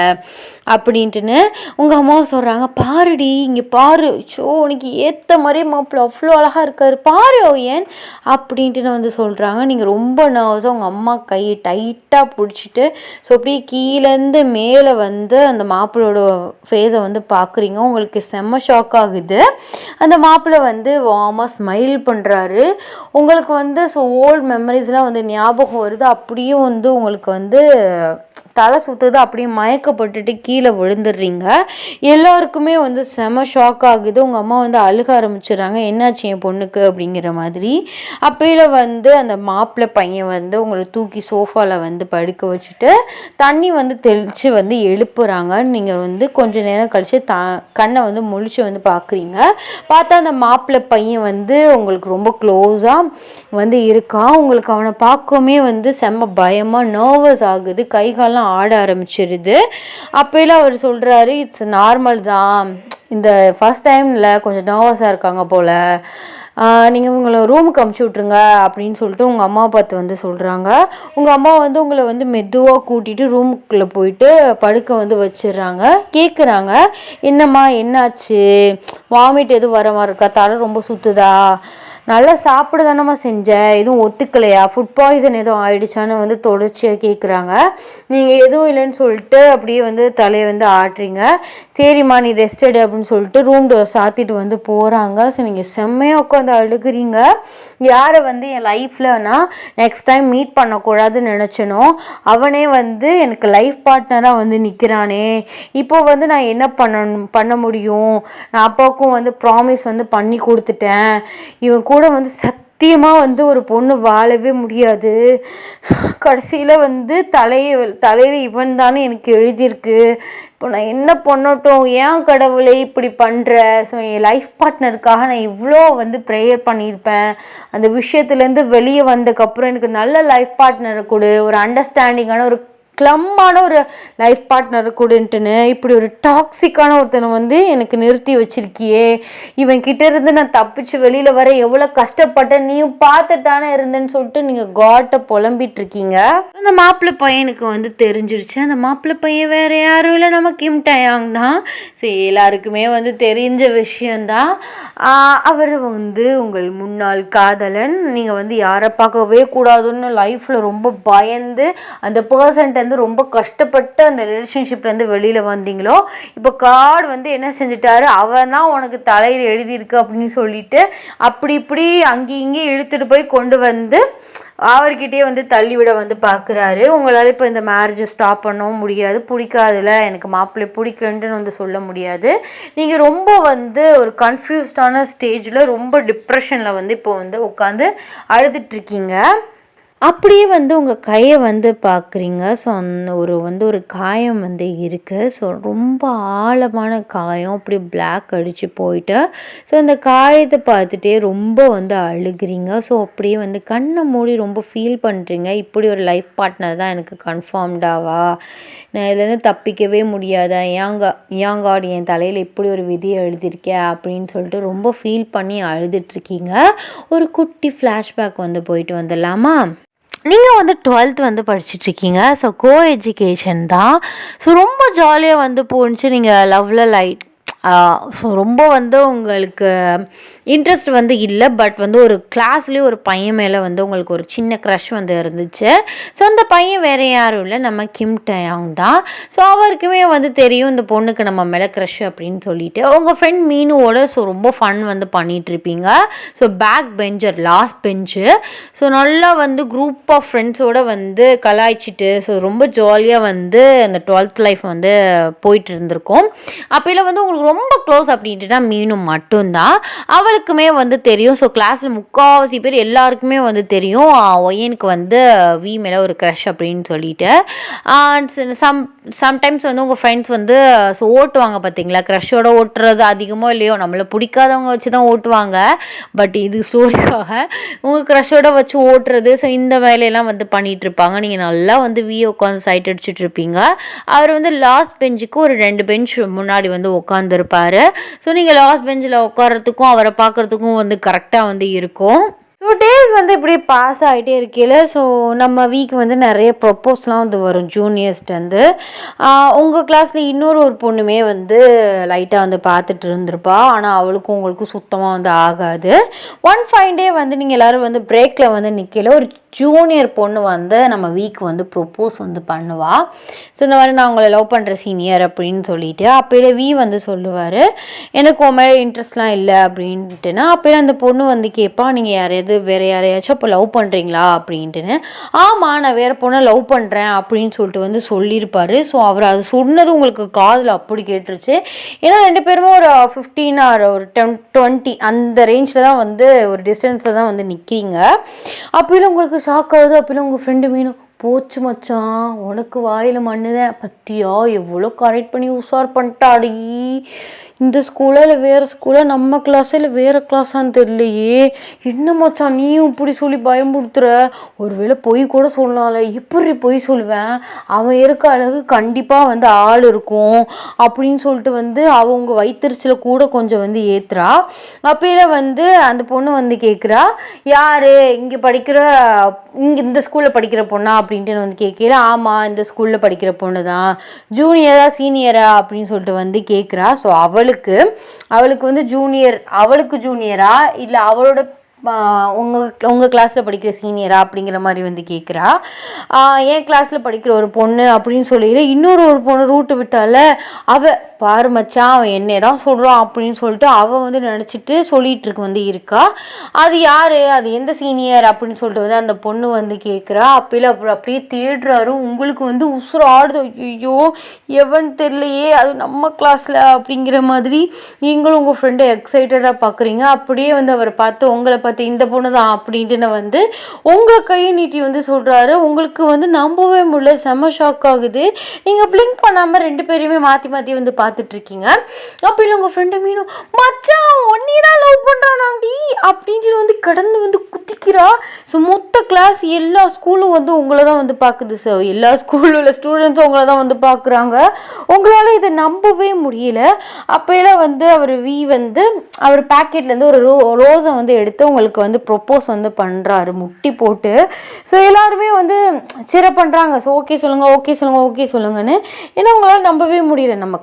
S1: அப்படின்ட்டுன்னு. உங்கள் அம்மாவை சொல்கிறாங்க, பாருடி இங்கே பாரு, ஷோ உனக்கு ஏற்ற மாதிரி மாப்பிள்ளை அவ்வளோ அழகாக இருக்கார் பாரு ஏன் அப்படின்ட்டுன்னு வந்து சொல்கிறாங்க. நீங்கள் ரொம்ப நர்வஸாக உங்கள் அம்மா கையை டைட்டாக பிடிச்சிட்டு ஸோ அப்படியே கீழேருந்து மேலே வந்து அந்த மாப்பிள்ளையோட ஃபேஸை வந்து பார்க்குறீங்க. உங்களுக்கு செம்ம ஷாக் ஆகுது. அந்த மாப்பிள்ளை வந்து வார்மாக ஸ்மைல் பண்ணுறாரு. உங்களுக்கு வந்து ஸோ ஓல்டு மெமரிஸ்லாம் வந்து ஞாபகம் வருது. அப்படியும் வந்து உங்களுக்கு வந்து தலை சுற்றுது, அப்படியே மயக்கப்பட்டுட்டு கீழே விழுந்துடுறீங்க. எல்லாருக்குமே வந்து செம ஷாக் ஆகுது. உங்கள் அம்மா வந்து அழுக ஆரம்பிச்சிடுறாங்க, என்னாச்சு என் பொண்ணுக்கு அப்படிங்கிற மாதிரி. அப்போல வந்து அந்த மாப்பிள்ளை பையன் வந்து உங்களை தூக்கி சோஃபாவில் வந்து படுக்க வச்சுட்டு தண்ணி வந்து தெளித்து வந்து எழுப்புறாங்க. நீங்கள் வந்து கொஞ்சம் நேரம் கழித்து கண்ணை வந்து முழிச்சு வந்து பார்க்குறீங்க. பார்த்தா அந்த மாப்பிள்ளை பையன் வந்து உங்களுக்கு ரொம்ப க்ளோஸாக வந்து இருக்கான். உங்களுக்கு அவனை பார்க்கவுமே வந்து செம்ம பயமாக நர்வஸ் ஆகுது, கைகாலெலாம் ஆட ஆரம்பிச்சிருது. அப்போல அவர் சொல்கிறாரு, இட்ஸ் நார்மல் தான், இந்த ஃபஸ்ட் டைமில் கொஞ்சம் நர்வஸாக இருக்காங்க போல், நீங்கள் உங்களை ரூமுக்கு அமுச்சு விட்ருங்க அப்படின்னு சொல்லிட்டு உங்கள் அம்மா பார்த்து வந்து சொல்கிறாங்க. உங்கள் அம்மா வந்து உங்களை வந்து மெதுவாக கூட்டிகிட்டு ரூமுக்குள்ளே போயிட்டு படுக்க வந்து வச்சிடுறாங்க. கேட்குறாங்க, என்னம்மா என்னாச்சு, வாமிட் எதுவும் வர மாதிரி இருக்கா, தலை ரொம்ப சுற்றுதா, நல்லா சாப்பிட தானம்மா செஞ்சேன், எதுவும் ஒத்துக்கலையா, ஃபுட் பாய்சன் எதுவும் ஆயிடுச்சான்னு வந்து தொடர்ச்சியாக கேட்குறாங்க. நீங்கள் எதுவும் இல்லைன்னு சொல்லிட்டு அப்படியே வந்து தலையை வந்து ஆட்டுறீங்க. சரிம்மா நீ ரெஸ்ட் எடு அப்படின்னு சொல்லிட்டு ரூம் டோர் சாத்திட்டு வந்து போகிறாங்க. ஸோ நீங்கள் செம்மையாக உட்காந்து அழுகுறீங்க. யாரை வந்து என் லைஃப்பில் நான் நெக்ஸ்ட் டைம் மீட் பண்ணக்கூடாதுன்னு நினச்சனோ அவனே வந்து எனக்கு லைஃப் பார்ட்னராக வந்து நிற்கிறானே, இப்போ வந்து நான் என்ன பண்ண முடியும், நான் அப்பாவுக்கும் வந்து ப்ராமிஸ் வந்து பண்ணி கொடுத்துட்டேன், இவன் கூட வந்து சத்தியமாக வந்து ஒரு பொண்ணு வாழவே முடியாது, கடைசியில் வந்து தலையில் இவன் தானே எனக்கு எழுதியிருக்கு, இப்போ நான் என்ன பண்ணட்டும், ஏன் கடவுளை இப்படி பண்ணுற. ஸோ என் லைஃப் பார்ட்னருக்காக நான் இவ்வளோ வந்து ப்ரேயர் பண்ணியிருப்பேன், அந்த விஷயத்துலேருந்து வெளியே வந்ததுக்கப்புறம் எனக்கு நல்ல லைஃப் பார்ட்னரை கொடு, ஒரு அண்டர்ஸ்டாண்டிங்கான ஒரு க்ளம்மான ஒரு லைஃப் பார்ட்னர் கூடன்ட்டுன்னு இப்படி ஒரு டாக்ஸிக்கான ஒருத்தனை வந்து எனக்கு நிறுத்தி வச்சிருக்கியே, இவன் கிட்ட இருந்து நான் தப்பிச்சு வெளியில் வர எவ்வளோ கஷ்டப்பட்டேன், நீயும் பார்த்துட்டானே இருந்தேன்னு சொல்லிட்டு நீங்கள் காட்டை புலம்பிட்டு இருக்கீங்க. அந்த மாப்பிள்ளை பையனுக்கு வந்து தெரிஞ்சிருச்சு. அந்த மாப்பிள்ளை பையன் வேறு யாரும் இல்லை, நம்ம கிம் டயாங் தான். சரி, எல்லாருக்குமே வந்து தெரிஞ்ச விஷயந்தான். அவர் வந்து உங்கள் முன்னாள் காதலன். நீங்கள் வந்து யாரை பார்க்கவே கூடாதுன்னு லைஃப்பில் ரொம்ப பயந்து அந்த பர்சன்ட்ட வந்து ரொம்ப கஷ்டப்பட்டு அந்த ரிலேஷன்ஷிப்லேருந்து வெளியில் வந்தீங்களோ, இப்போ காட் வந்து என்ன செஞ்சிட்டாரு, அவன் தான் உனக்கு தலையில் எழுதியிருக்கு அப்படின்னு சொல்லிட்டு அப்படி இப்படி அங்கேயும் இங்கேயும் இழுத்துட்டு போய் கொண்டு வந்து அவர்கிட்டயே வந்து தள்ளிவிட வந்து பார்க்குறாரு. உங்களால் இப்போ இந்த மேரேஜை ஸ்டாப் பண்ணவும் முடியாது, பிடிக்காதுல எனக்கு மாப்பிள்ளை பிடிக்கலன்ட்டுன்னு வந்து சொல்ல முடியாது. நீங்கள் ரொம்ப வந்து ஒரு கன்ஃபியூஸ்டான ஸ்டேஜில் ரொம்ப டிப்ரெஷனில் வந்து இப்போ வந்து உட்காந்து அழுதுட்ருக்கீங்க. அப்படியே வந்து உங்கள் கையை வந்து பார்க்குறீங்க. ஸோ அந்த ஒரு காயம் வந்து இருக்குது. ஸோ ரொம்ப ஆழமான காயம், அப்படி பிளாக் அடித்து போயிட்டு ஸோ அந்த காயத்தை பார்த்துட்டே ரொம்ப வந்து அழுகிறீங்க. ஸோ அப்படியே வந்து கண்ணை மூடி ரொம்ப ஃபீல் பண்ணுறீங்க, இப்படி ஒரு லைஃப் பார்ட்னர் தான் எனக்கு கன்ஃபார்ம்டாவா, நான் இதுலேருந்து தப்பிக்கவே முடியாதா, ஏன் காட் என் தலையில் இப்படி ஒரு விதியை எழுதியிருக்கேன் அப்படின்னு சொல்லிட்டு ரொம்ப ஃபீல் பண்ணி அழுதுட்ருக்கீங்க. ஒரு குட்டி ஃப்ளாஷ்பேக் வந்து போயிட்டு வந்துடலாமா. நீங்கள் வந்து 12th வந்து படிச்சுட்ருக்கீங்க. ஸோ கோ எஜுகேஷன் தான். ஸோ ரொம்ப ஜாலியாக வந்து போணுச்சு. நீங்கள் லவ்வில் ஸோ ரொம்ப வந்து உங்களுக்கு இன்ட்ரெஸ்ட் வந்து இல்லை, பட் வந்து ஒரு கிளாஸ்லேயே ஒரு பையன் மேலே வந்து உங்களுக்கு ஒரு சின்ன க்ரஷ் வந்து இருந்துச்சு. ஸோ அந்த பையன் வேறு யாரும் இல்லை, நம்ம கிம் டயாங் தான். ஸோ அவருக்குமே வந்து தெரியும் இந்த பொண்ணுக்கு நம்ம மேலே க்ரஷ் அப்படின்னு சொல்லிட்டு. உங்கள் ஃப்ரெண்ட் மீனுவோட ஸோ ரொம்ப ஃபன் வந்து பண்ணிகிட்ருப்பீங்க. So back bencher, last bench. So நல்லா வந்து குரூப் ஆஃப் ஃப்ரெண்ட்ஸோடு வந்து கலாய்ச்சிட்டு ஸோ ரொம்ப ஜாலியாக வந்து அந்த 12th லைஃப் வந்து போயிட்டு இருந்திருக்கும். அப்போல வந்து உங்களுக்கு ரொம்ப க்ளோஸ் அப்படின்ட்டுனா மீனு மட்டும்தான். அவளுக்குமே வந்து தெரியும். ஸோ கிளாஸில் முக்கால்வாசி பேர் எல்லாருக்குமே வந்து தெரியும் ஒய்யனுக்கு வந்து வி மேலே ஒரு க்ரஷ் அப்படின்னு சொல்லிட்டு. சம்டைம்ஸ் வந்து உங்கள் ஃப்ரெண்ட்ஸ் வந்து ஸோ ஓட்டுவாங்க பார்த்தீங்களா, க்ரஷோட ஓட்டுறது அதிகமாக இல்லையோ நம்மளை பிடிக்காதவங்க வச்சு தான் ஓட்டுவாங்க. பட் இது ஸ்டோரிக்காக உங்கள் க்ரஷோட வச்சு ஓட்டுறது, ஸோ இந்த வேலையெல்லாம் வந்து பண்ணிகிட்ருப்பாங்க. நீங்கள் நல்லா வந்து உட்காந்து சைட் அடிச்சுட்டு இருப்பீங்க. அவர் வந்து லாஸ்ட் பெஞ்சுக்கு ஒரு 2 பெஞ்ச் முன்னாடி வந்து உட்காந்துருப்பார். ஸோ நீங்கள் லாஸ்ட் பெஞ்சில் உட்காரத்துக்கும் அவரை பார்க்குறதுக்கும் வந்து கரெக்டாக வந்து இருக்கும். ஸோ டேஸ் வந்து இப்படியே பாஸ் ஆகிட்டே இருக்கையில் ஸோ நம்ம வீக் வந்து நிறைய ப்ரொப்போஸ்லாம் வந்து வரும் ஜூனியர்ஸ்டேருந்து. உங்கள் கிளாஸில் இன்னொரு பொண்ணுமே வந்து லைட்டாக வந்து பார்த்துட்டு இருந்திருப்பா. ஆனால் அவளுக்கும் உங்களுக்கும் சுத்தமாக வந்து ஆகாது. ஒன் ஃபைன் டே வந்து நீங்கள் எல்லோரும் வந்து பிரேக்கில் வந்து நிற்கல, ஒரு ஜூனியர் பொண்ணு வந்து நம்ம வீக் வந்து ப்ரொப்போஸ் வந்து பண்ணுவாள். ஸோ இந்த மாதிரி நான் உங்களை லவ் பண்ணுற சீனியர் அப்படின்னு சொல்லிட்டு அப்போயில வி வந்து சொல்லுவார், எனக்கு உன் மேலே இன்ட்ரெஸ்ட்லாம் இல்லை அப்படின்ட்டுனா அப்போயில அந்த பொண்ணு வந்து கேட்பா, நீங்கள் வேறு யாரையாச்சும் அப்போ லவ் பண்ணுறீங்களா அப்படின்ட்டுன்னு. ஆமாம் நான் வேறு பொண்ணை லவ் பண்ணுறேன் அப்படின்னு சொல்லிட்டு வந்து சொல்லியிருப்பார். ஸோ அவர் அது சொன்னது உங்களுக்கு காதில் அப்படி கேட்டுருச்சு. ஏன்னா 2 பேருமே ஒரு 15 ஆர் ஒரு 20 அந்த ரேஞ்சில் தான் வந்து ஒரு டிஸ்டன்ஸில் தான் வந்து நிற்கிறீங்க. அப்போயில உங்களுக்கு ஷாக் ஆகுது. அப்போயில உங்கள் ஃப்ரெண்டு மீனும், போச்சு மச்சான் உனக்கு வாயில் மண்ணுதான் பத்தியா, எவ்வளோ கரெக்ட் பண்ணி உஷார் பண்ணிட்டாடி, இந்த ஸ்கூலில் இல்லை வேறு ஸ்கூலில், நம்ம கிளாஸில் இல்லை வேறு கிளாஸான்னு தெரியலையே, என்ன மச்சான் நீயும் இப்படி சொல்லி பயன்படுத்துகிற, ஒருவேளை பொய் கூட சொல்லலாம்ல, எப்படி பொய் சொல்லுவேன், அவன் இருக்க அழகு கண்டிப்பாக வந்து ஆள் இருக்கும் அப்படின்னு சொல்லிட்டு வந்து அவங்க வயிற்றுச்சில் கூட கொஞ்சம் வந்து ஏற்றுறா. அப்போயில வந்து அந்த பொண்ணு வந்து கேட்குறா, யார் இங்கே இந்த ஸ்கூலில் படிக்கிற பொண்ணா அப்படின்ட்டு வந்து கேட்கல. ஆமாம் இந்த ஸ்கூலில் படிக்கிற பொண்ணு தான், ஜூனியரா சீனியரா அப்படின்னு சொல்லிட்டு வந்து கேட்குறா. ஸோ அவளுக்கு வந்து அவளுக்கு ஜூனியரா இல்லை அவளோட உங்கள் கிளாஸில் படிக்கிற சீனியரா அப்படிங்கிற மாதிரி வந்து கேட்குறா. என் கிளாஸில் படிக்கிற ஒரு பொண்ணு அப்படின்னு சொல்லிட்டு இன்னொரு பொண்ணு ரூட்டு விட்டால அவள் பாரு மச்சான் அவன் என்னை தான் சொல்கிறான் அப்படின்னு சொல்லிட்டு அவள் வந்து நினச்சிட்டு சொல்லிகிட்டு இருக்கு வந்து இருக்கா. அது யார், அது எந்த சீனியர் அப்படின்னு சொல்லிட்டு வந்து அந்த பொண்ணு வந்து கேட்குறா. அப்புறம் அப்படியே தேடுறாரு. உங்களுக்கு வந்து உசுறு ஆடுது, ஐயோ எவன் தெரியலையே, அது நம்ம கிளாஸில் அப்படிங்கிற மாதிரி நீங்களும் உங்கள் ஃப்ரெண்டை எக்ஸைட்டடாக பார்க்குறீங்க. அப்படியே வந்து அவரை பார்த்து உங்களை பார்த்து இந்த பொண்ணு தான் அப்படின்ட்டு வந்து உங்கள் கையை நீட்டி வந்து சொல்கிறாரு. உங்களுக்கு வந்து நம்பவே முடியல, செம்ம ஷாக் ஆகுது. நீங்கள் பிளிங்க் பண்ணாமல் 2 பேரையுமே மாற்றி மாற்றி வந்து பார்த்துட்ருக்கீங்க. அப்போ இல்லை உங்கள் ஃப்ரெண்டு மீனும் மச்சான் ஒன்னி தான் லவ் பண்ணுறானாண்டி அப்படின்ட்டு வந்து கடந்து வந்து குத்திக்கிறா. ஸோ மொத்த கிளாஸ் எல்லா ஸ்கூலும் வந்து உங்களை தான் வந்து பார்க்குது சார். எல்லா ஸ்கூலில் உள்ள ஸ்டூடெண்ட்ஸும் உங்களை தான் வந்து பார்க்குறாங்க. உங்களால் இதை நம்பவே முடியல. அப்போலாம் வந்து அவர் வந்து அவர் பேக்கெட்லேருந்து ஒரு ரோஸை வந்து எடுத்து உங்களுக்கு வந்து ப்ரொப்போஸ் வந்து பண்ணுறாரு முட்டி போட்டு. ஸோ எல்லாருமே வந்து சிற பண்ணுறாங்க. ஸோ ஓகே சொல்லுங்கள் ஓகே சொல்லுங்கள் ஓகே சொல்லுங்கன்னு. ஏன்னா உங்களால் நம்பவே முடியல. நம்ம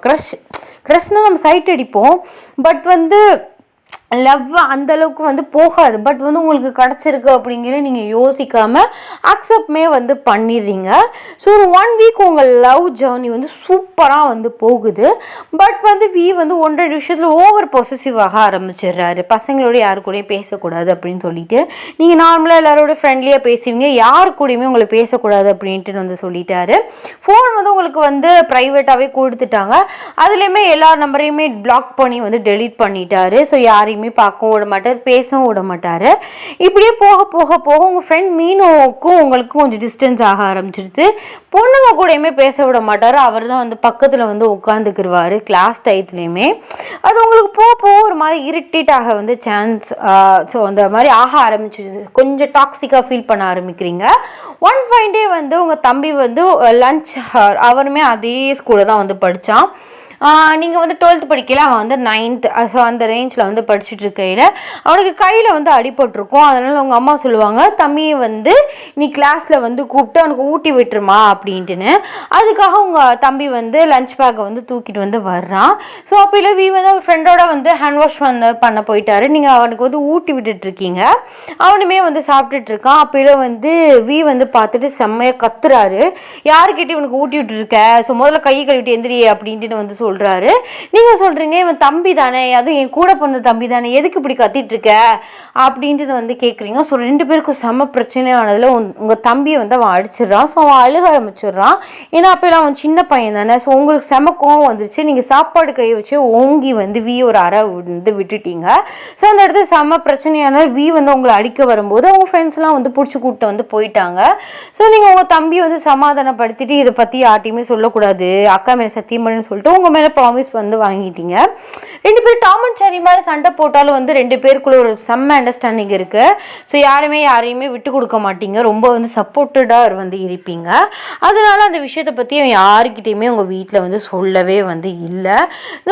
S1: க்ரஷ்னால் நம்ம சைட் அடிப்போம், பட் வந்து லவ் அந்தளவுக்கு வந்து போகாது. பட் வந்து உங்களுக்கு கிடச்சிருக்கு அப்படிங்கிற நீங்கள் யோசிக்காமல் அக்செப்ட்மே வந்து பண்ணிடுறீங்க. ஸோ ஒரு 1 வீக் உங்கள் லவ் ஜேர்னி வந்து சூப்பராக வந்து போகுது. பட் வந்து வந்து 1-2 விஷயத்தில் ஓவர் பொசசிவாக ஆரம்பிச்சிடுறாரு. பசங்களோட யாரு கூடயும் பேசக்கூடாது அப்படின்னு சொல்லிட்டு, நீங்கள் நார்மலாக எல்லாரோட ஃப்ரெண்ட்லியாக பேசுவீங்க, யாரு கூடயுமே உங்களை பேசக்கூடாது அப்படின்ட்டு வந்து சொல்லிட்டாரு. ஃபோன் வந்து உங்களுக்கு வந்து ப்ரைவேட்டாகவே கொடுத்துட்டாங்க. அதுலேயுமே எல்லா நம்பரையுமே பிளாக் பண்ணி வந்து டெலீட் பண்ணிட்டாரு. ஸோ யாரையும் பார்க்கவும் விட மாட்டார், பேசவும் விட மாட்டார். இப்படியே போக போக போக உங்கள் ஃப்ரெண்ட் மீனுக்கும் உங்களுக்கும் கொஞ்சம் டிஸ்டன்ஸ் ஆக ஆரம்பிச்சிடுது. பொண்ணுங்க கூடயுமே பேச விட மாட்டார். அவர் தான் வந்து பக்கத்தில் வந்து உட்காந்துக்கிடுவார் கிளாஸ் டயத்துலேயுமே. அது உங்களுக்கு போக போக ஒரு மாதிரி இரிட்டேட் ஆக வந்து சான்ஸ் ஸோ அந்த மாதிரி ஆக ஆரம்பிச்சிடுது. கொஞ்சம் டாக்ஸிக்காக ஃபீல் பண்ண ஆரம்பிக்கிறீங்க. ஒன் ஃபைன் டே வந்து உங்கள் தம்பி வந்து லஞ்ச் அவனுமே அதே ஸ்கூலில் தான் வந்து படித்தான். நீங்கள் வந்து 12th படிக்கல, அவன் வந்து 9th. ஸோ அந்த ரேஞ்சில் வந்து படிச்சுட்டு இருக்கையில் அவனுக்கு கையில் வந்து அடிபட்டிருக்கும். அதனால் உங்கள் அம்மா சொல்லுவாங்க தம்பியை வந்து நீ கிளாஸில் வந்து கூப்பிட்டு அவனுக்கு ஊட்டி விட்டுருமா அப்படின்ட்டுன்னு. அதுக்காக உங்கள் தம்பி வந்து லஞ்ச் பேக்கை வந்து தூக்கிட்டு வந்து வர்றான். ஸோ அப்போ இல்லை வந்து ஒரு ஃப்ரெண்டோட வந்து ஹேண்ட் வாஷ் பண்ண போயிட்டாரு. நீங்கள் அவனுக்கு வந்து ஊட்டி விட்டுட்ருக்கீங்க. அவனுமே வந்து சாப்பிட்டுட்டு இருக்கான். அப்போ வந்து வந்து பார்த்துட்டு செம்மையாக கத்துறாரு. யாருக்கிட்ட இவனுக்கு ஊட்டி விட்டுருக்க, ஸோ முதல்ல கையை கழுவிட்டு எந்திரி அப்படின்ட்டு வந்து சொல்கிறாரு. நீங்கள் சொல்கிறீங்க இவன் தம்பி தானே, அதுவும் என் கூட பிறந்த தம்பி தானே, எதுக்கு இப்படி கத்திட்டு இருக்க அப்படின்ட்டு வந்து கேட்குறீங்க. ஸோ 2 பேருக்கும் செம்ம பிரச்சனையானதில் உங்கள் தம்பியை வந்து அவன் அடிச்சிடுறான். ஸோ அவன் அழுக ஆரம்பிச்சிடுறான். ஏன்னா அப்போலாம் அவன் சின்ன பையன் தானே. ஸோ உங்களுக்கு செம்ம கோவம் வந்துருச்சு. நீங்கள் சாப்பாடு கையை வச்சு ஓங்கி வந்து ஒரு அறை வந்து விட்டுட்டீங்க. ஸோ அந்த இடத்துல செம்ம பிரச்சனையான வந்து உங்களை அடிக்க வரும்போது அவங்க ஃப்ரெண்ட்ஸ்லாம் வந்து பிடிச்சி கூப்பிட்டு வந்து போயிட்டாங்க. ஸோ நீங்கள் உங்கள் தம்பியை வந்து சமாதானப்படுத்திட்டு இதை பற்றி யார்ட்டையுமே சொல்லக்கூடாது, அக்கா மேலே சத்தியம் பண்ணுன்னு சொல்லிட்டு உங்கள் மேலே ப்ராமிஸ் வந்து வாங்கிட்டீங்க. 2 பேர் டாம் அண்ட் ஜெர்ரி மாதிரி சண்டை போட்டாலும் வந்து 2 பேருக்குள்ள ஒரு செம்ம அண்டர்ஸ்டாண்டிங் இருக்குது. ஸோ யாரையுமே விட்டு கொடுக்க மாட்டீங்க. ரொம்ப வந்து சப்போர்ட்டடாக வந்து இருப்பீங்க. அதனால அந்த விஷயத்தை பற்றி யாருக்கிட்டையுமே உங்கள் வீட்டில் வந்து சொல்லவே வந்து இல்லை.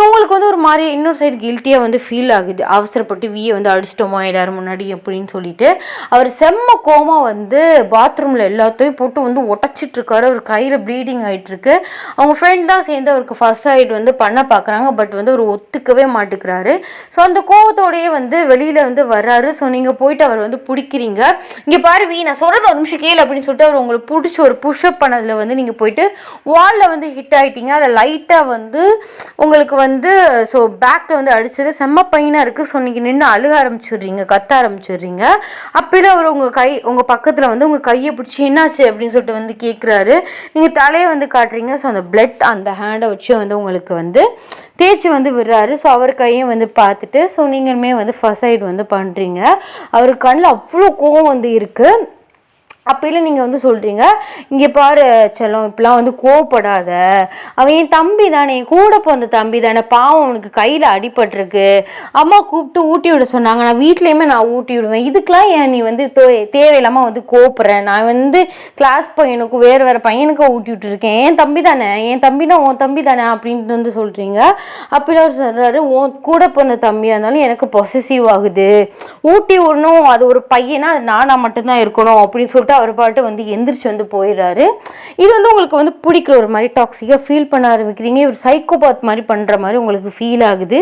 S1: உங்களுக்கு வந்து ஒரு மாதிரி இன்னொரு சைடு கில்ட்டியாக வந்து ஃபீல் ஆகுது. அவசரப்பட்டு வந்து அடிச்சிட்டோமா எல்லோரும் முன்னாடி அப்படின்னு சொல்லிட்டு அவர் செம்ம கோமா வந்து பாத்ரூமில் எல்லாத்தையும் போட்டு வந்து உடச்சிட்ருக்காரு. அவர் கையில் ப்ளீடிங் ஆகிட்டுருக்கு. அவங்க ஃப்ரெண்ட் தான் சேர்ந்து அவருக்கு ஃபர்ஸ்ட் எய்ட் வந்து பண்ண பார்க்குறாங்க. பட் வந்து அவர் ஒத்துக்கவே மாட்டேங்கிறாரு. ஸோ அந்த கோவத்தோடையே வந்து வெளியில் வந்து வர்றாரு. ஸோ நீங்கள் போயிட்டு அவர் வந்து பிடிக்கிறீங்க. இங்கே பாரு நான் சொல்கிறது ஒரு நிமிஷம் கேளு அப்படின்னு சொல்லிட்டு அவர் உங்களுக்கு பிடிச்சி ஒரு புஷ்அப் பண்ணதில் வந்து நீங்கள் போயிட்டு வாலில் வந்து ஹிட் ஆகிட்டீங்க. அதில் லைட்டாக வந்து உங்களுக்கு வந்து ஸோ பேக்கில் வந்து அடிச்சது செம்ம பையனாக இருக்குது. ஸோ நீங்கள் நின்று அழுக ஆரம்பிச்சிடுறீங்க, கத்த ஆரம்பிச்சிடுறீங்க. அப்போதான் அவர் உங்கள் பக்கத்தில் வந்து உங்கள் கையை பிடிச்சி என்னாச்சு அப்படின்னு சொல்லிட்டு வந்து கேட்குறாரு. நீங்கள் தலையை வந்து காட்டுறீங்க. ஸோ அந்த பிளட் அந்த ஹேண்டை வச்சு வந்து உங்களுக்கு வந்து தேய்ச்சி வந்து விடுறாரு. ஸோ அவர் கையும் வந்து பார்த்துட்டு ஸோ நீங்களுமே வந்து ஃபர்ஸ்ட் எய்ட் வந்து பண்ணுறீங்க. அவர் கண்ணில் அவ்வளோ கோவம் வந்து இருக்குது. அப்போல நீங்கள் வந்து சொல்கிறீங்க இங்கே பாரு செல்லம் இப்பெல்லாம் வந்து கோவப்படாத, அவன் என் தம்பி தானே, என் கூட பிறந்த தம்பி தானே, பாவம் அவனுக்கு கையில் அடிபட்டிருக்கு, அம்மா கூப்பிட்டு ஊட்டி விட சொன்னாங்க, நான் வீட்லேயுமே நான் ஊட்டி விடுவேன், இதுக்கெலாம் ஏன் நீ வந்து தேவையில்லாமல் வந்து கோப்புறேன், நான் வந்து கிளாஸ் பையனுக்கும் வேறு பையனுக்கும் ஊட்டி விட்டுருக்கேன், என் தம்பி தானே, என் தம்பினா உன் தம்பி தானே அப்படின்ட்டு வந்து சொல்கிறீங்க. அப்படி அவர் சொல்கிறாரு உன் கூட பிறந்த தம்பியாக இருந்தாலும் எனக்கு பொசசிவ் ஆகுது, ஊட்டி விடணும், அது ஒரு பையனா அது நானாக மட்டும்தான் இருக்கணும் அப்படின்னு சொல்லிட்டு அவர் பாட்டு வந்து எந்திரிச்சு வந்து போயிடுறாரு. இது வந்து உங்களுக்கு வந்து பிடிக்கிற ஒரு மாதிரி டாக்ஸிக்காக ஃபீல் பண்ண ஆரம்பிக்கிறீங்க. ஒரு சைக்கோபாத் மாதிரி பண்ணுற மாதிரி உங்களுக்கு ஃபீல் ஆகுது.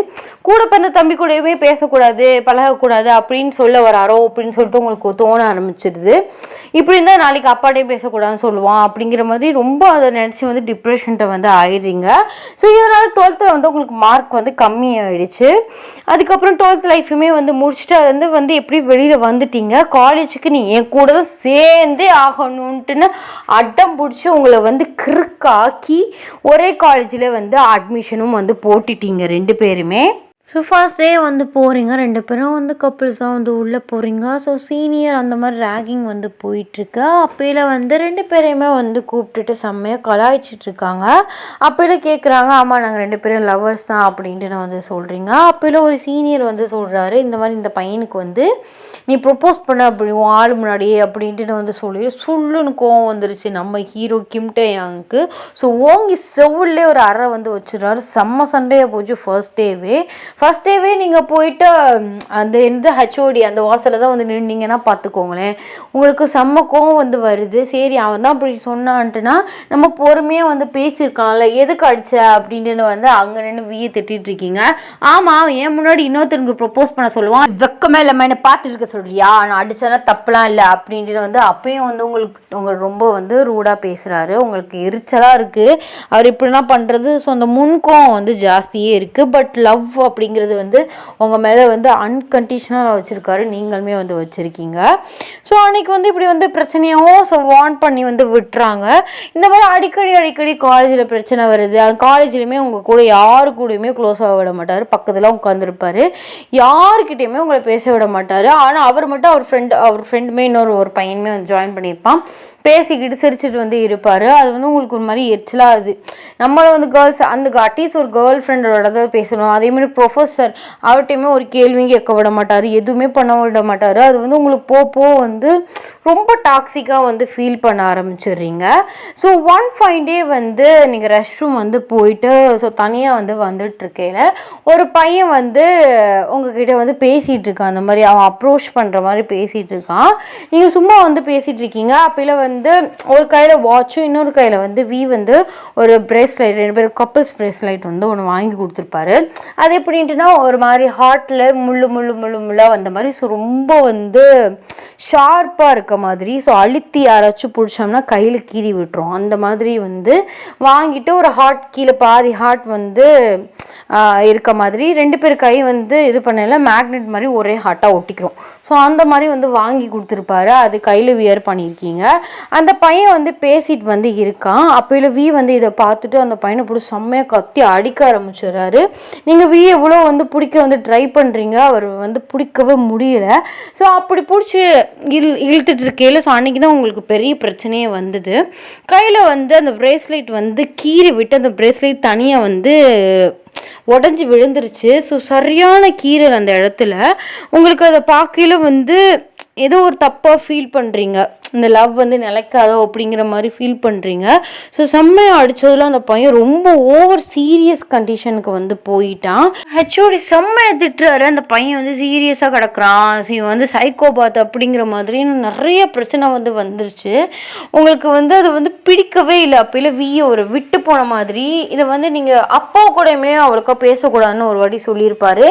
S1: கூட பிறந்த தம்பி கூடவே பேசக்கூடாது, பழகக்கூடாது அப்படின்னு சொல்ல வராரோ அப்படின்னு சொல்லிட்டு உங்களுக்கு தோண ஆரம்பிச்சிடுது. இப்படி இருந்தால் நாளைக்கு அப்பாட்டையும் பேசக்கூடாதுன்னு சொல்லுவான் அப்படிங்கிற மாதிரி ரொம்ப அதை நினச்சி வந்து டிப்ரெஷன்ட்ட வந்து ஆயிடுறீங்க. ஸோ இதனால் 12th வந்து உங்களுக்கு மார்க் வந்து கம்மி ஆகிடுச்சு. அதுக்கப்புறம் 12th லைஃபுமே வந்து முடிச்சுட்டு அது வந்து எப்படி வெளியில் வந்துட்டீங்க. காலேஜுக்கு நீ என் கூட தான் சேர்ந்தே ஆகணுன்ட்டுன்னு அடம் பிடிச்சி உங்களை வந்து கிறுக்காக்கி ஒரே காலேஜில் வந்து அட்மிஷனும் வந்து போட்டுட்டீங்க 2 பேருமே. ஸோ ஃபர்ஸ்ட் டே வந்து போகிறீங்க, 2 பேரும் வந்து கப்புள்ஸாக வந்து உள்ளே போகிறீங்க. ஸோ சீனியர் அந்த மாதிரி ரேகிங் வந்து போயிட்டுருக்கு. அப்பையில் வந்து 2 பேரையுமே வந்து கூப்பிட்டுட்டு செம்மையாக கலாய்ச்சிட்ருக்காங்க. அப்பையில் கேட்குறாங்க, ஆமாம் நாங்கள் 2 பேரும் லவர்ஸ் தான் அப்படின்ட்டு நான் வந்து சொல்கிறீங்க. அப்பையில் ஒரு சீனியர் வந்து சொல்கிறாரு, இந்த மாதிரி இந்த பையனுக்கு வந்து நீ ப்ரொப்போஸ் பண்ண அப்படி ஆள் முன்னாடியே அப்படின்ட்டு நான் வந்து சொல்லி சொல்லுன்னு கோவம் வந்துருச்சு நம்ம ஹீரோ கிம் டேயாங்க்கு. ஸோ ஓங்கி செவ்விலே ஒரு அறை வந்து வச்சுருவாரு. செம்ம சண்டையாக போச்சு ஃபர்ஸ்ட் டேவே நீங்கள் போயிட்டு அந்த எந்த ஹெச்ஓடி அந்த வாசலில் தான் வந்து நின்றீங்கன்னா பார்த்துக்கோங்களேன், உங்களுக்கு செம்ம கோவம் வந்து வருது. சரி அவன் தான் அப்படி சொன்னான்ட்டுனா நம்ம பொறுமையாக வந்து பேசியிருக்கான்ல, எதுக்கு அடிச்ச அப்படின்ட்டு வந்து அங்கே நின்று வீயை திட்டிகிட்டு இருக்கீங்க. ஆமாம் ஏன் முன்னாடி இன்னொருத்தருக்கு ப்ரொப்போஸ் பண்ண சொல்லுவான், வெக்கமே இல்லாமல் என்ன பார்த்துட்டு இருக்க சொல்கிறியா, நான் அடித்தேன்னா தப்புலாம் இல்லை அப்படின்ட்டு வந்து அப்பயும் வந்து உங்களுக்கு ரொம்ப வந்து ரூடாக பேசுகிறாரு. உங்களுக்கு எரிச்சலாக இருக்குது அவர் இப்படிலாம் பண்ணுறது. ஸோ அந்த முன்கோவம் வந்து ஜாஸ்தியே இருக்குது. பட் லவ் அப்படிங்கிறது வந்து உங்கள் மேலே வந்து அன்கண்டிஷனலாக வச்சுருக்காரு, நீங்களுமே வந்து வச்சுருக்கீங்க. ஸோ அன்றைக்கி வந்து இப்படி வந்து பிரச்சனையாகவும் ஸோ வார்ன் பண்ணி வந்து விட்டுறாங்க. இந்த மாதிரி அடிக்கடி காலேஜில் பிரச்சனை வருது. அது காலேஜ்லேயுமே உங்கள் கூட யாரு கூடயுமே க்ளோஸாக விட மாட்டார், பக்கத்தில் உட்காந்துருப்பார், யாருக்கிட்டையுமே உங்களை பேச விட மாட்டார். ஆனால் அவர் மட்டும் அவர் ஃப்ரெண்டுமே ஒரு பையனுமே வந்து ஜாயின் பண்ணியிருப்பான், பேசிக்கிட்டு சிரிச்சுட்டு வந்து இருப்பார். அது வந்து உங்களுக்கு ஒரு மாதிரி எரிச்சலாகுது. நம்மளை வந்து கேர்ள்ஸ் அந்த அட்லீஸ்ட் ஒரு கேர்ள் ஃப்ரெண்டோட தான் பேசணும். அதேமாதிரி ப்ரொஃபஸர் அவர்கிட்டையுமே ஒரு கேள்வியும் கேட்க விட மாட்டார், எதுவுமே பண்ண விட மாட்டார். அது வந்து உங்களுக்கு போ வந்து ரொம்ப டாக்ஸிக்காக வந்து ஃபீல் பண்ண ஆரம்பிச்சிடுறீங்க. ஸோ ஒன் ஃபைன் டே வந்து நீங்கள் ரெஸ்ட் ரூம் வந்து போயிட்டு ஸோ தனியாக வந்து வந்துட்டுருக்கையில் ஒரு பையன் வந்து உங்ககிட்ட வந்து பேசிகிட்டு இருக்கான். அந்த மாதிரி அவன் அப்ரோச் பண்ணுற மாதிரி பேசிகிட்டு இருக்கான். நீங்கள் சும்மா வந்து பேசிகிட்டு இருக்கீங்க. அப்போல வந்து ஒரு கையில் வாட்சும் இன்னொரு கையில் வந்து வந்து ஒரு பிரேஸ்லைட் 2 பேரும் கப்புள்ஸ் பிரேஸ்லைட் வந்து ஒன்று வாங்கி கொடுத்துருப்பாரு. அது எப்படின்ட்டுனா ஒரு மாதிரி ஹார்ட்டில் முள்ளாக வந்த மாதிரி. ஸோ ரொம்ப வந்து ஷார்ப்பாக இருக்க மாதிரி. ஸோ அழுத்தி யாராச்சும் பிடிச்சோம்னா கையில் கீறி விட்டுரும். அந்த மாதிரி வந்து வாங்கிட்டு ஒரு ஹார்ட் கீழே பாதி ஹார்ட் வந்து இருக்க மாதிரி 2 பேர் கை வந்து இது பண்ணல மேக்னெட் மாதிரி ஒரே ஹார்ட்டாக ஒட்டிக்கிறோம். ஸோ அந்த மாதிரி வந்து வாங்கி கொடுத்துருப்பாரு. அது கையில் வியர் பண்ணியிருக்கீங்க. அந்த பையன் வந்து பேசிட்டு வந்து இருக்கான். அப்போல வந்து இதை பார்த்துட்டு அந்த பையனை பிடிச்சி செம்மையாக கத்தி அடிக்க ஆரம்பிச்சிடுறாரு. நீங்கள் எவ்வளோ வந்து பிடிக்க வந்து ட்ரை பண்ணுறீங்க, அவர் வந்து பிடிக்கவே முடியல. ஸோ அப்படி பிடிச்சி இழுத்துட்டு இருக்கையில் ஸோ அன்றைக்கி தான் உங்களுக்கு பெரிய பிரச்சனையே வந்தது. கையில் வந்து அந்த பிரேஸ்லைட் வந்து கீறி விட்டு அந்த பிரேஸ்லைட் தனியாக வந்து உடஞ்சி விழுந்துருச்சு. ஸோ சரியான கீறல் அந்த இடத்துல. உங்களுக்கு அதை பார்க்கையில் வந்து ஏதோ ஒரு தப்பாக ஃபீல் பண்ணுறீங்க, இந்த லவ் வந்து நிலைக்காதோ அப்படிங்கிற மாதிரி ஃபீல் பண்ணுறீங்க. ஸோ செம்மையாக அடித்ததில் அந்த பையன் ரொம்ப ஓவர் சீரியஸ் கண்டிஷனுக்கு வந்து போயிட்டான். ஹெச்ஓடி செம்மையை திட்டுறாரு. அந்த பையன் வந்து சீரியஸாக கிடக்குறான், வந்து சைக்கோபாத் அப்படிங்கிற மாதிரி நிறைய பிரச்சனை வந்து வந்துருச்சு. உங்களுக்கு வந்து அது வந்து பிடிக்கவே இல்லை. அப்போல ஒரு விட்டு போன மாதிரி. இதை வந்து நீங்கள் அப்பா கூடயுமே அவளுக்கா பேசக்கூடாதுன்னு ஒரு வாட்டி சொல்லியிருப்பார்.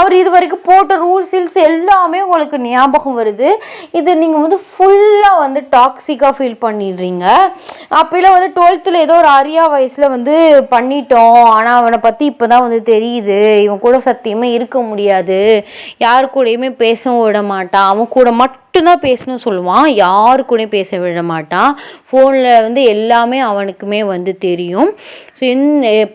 S1: அவர் இது வரைக்கும் போட்ட ரூல்ஸ் எல்லாமே உங்களுக்கு ஞாபகம் வருது. இது நீங்கள் வந்து ஃபுல்லாக வந்து டாக்ஸிக்காக ஃபீல் பண்ணிடுறீங்க. அப்போலாம் வந்து 12th ஏதோ ஒரு அரியா வயசில் வந்து பண்ணிட்டோம், ஆனால் அவனை பற்றி இப்போ தான் வந்து தெரியுது, இவன் கூட சத்தியமே இருக்க முடியாது, யார் கூடயுமே பேசவும் விட மாட்டான், அவன் கூட மட்டும்தான் பேசணும் சொல்லுவான், யாரு கூடயும் பேச விட மாட்டான், ஃபோனில் வந்து எல்லாமே அவனுக்குமே வந்து தெரியும். ஸோ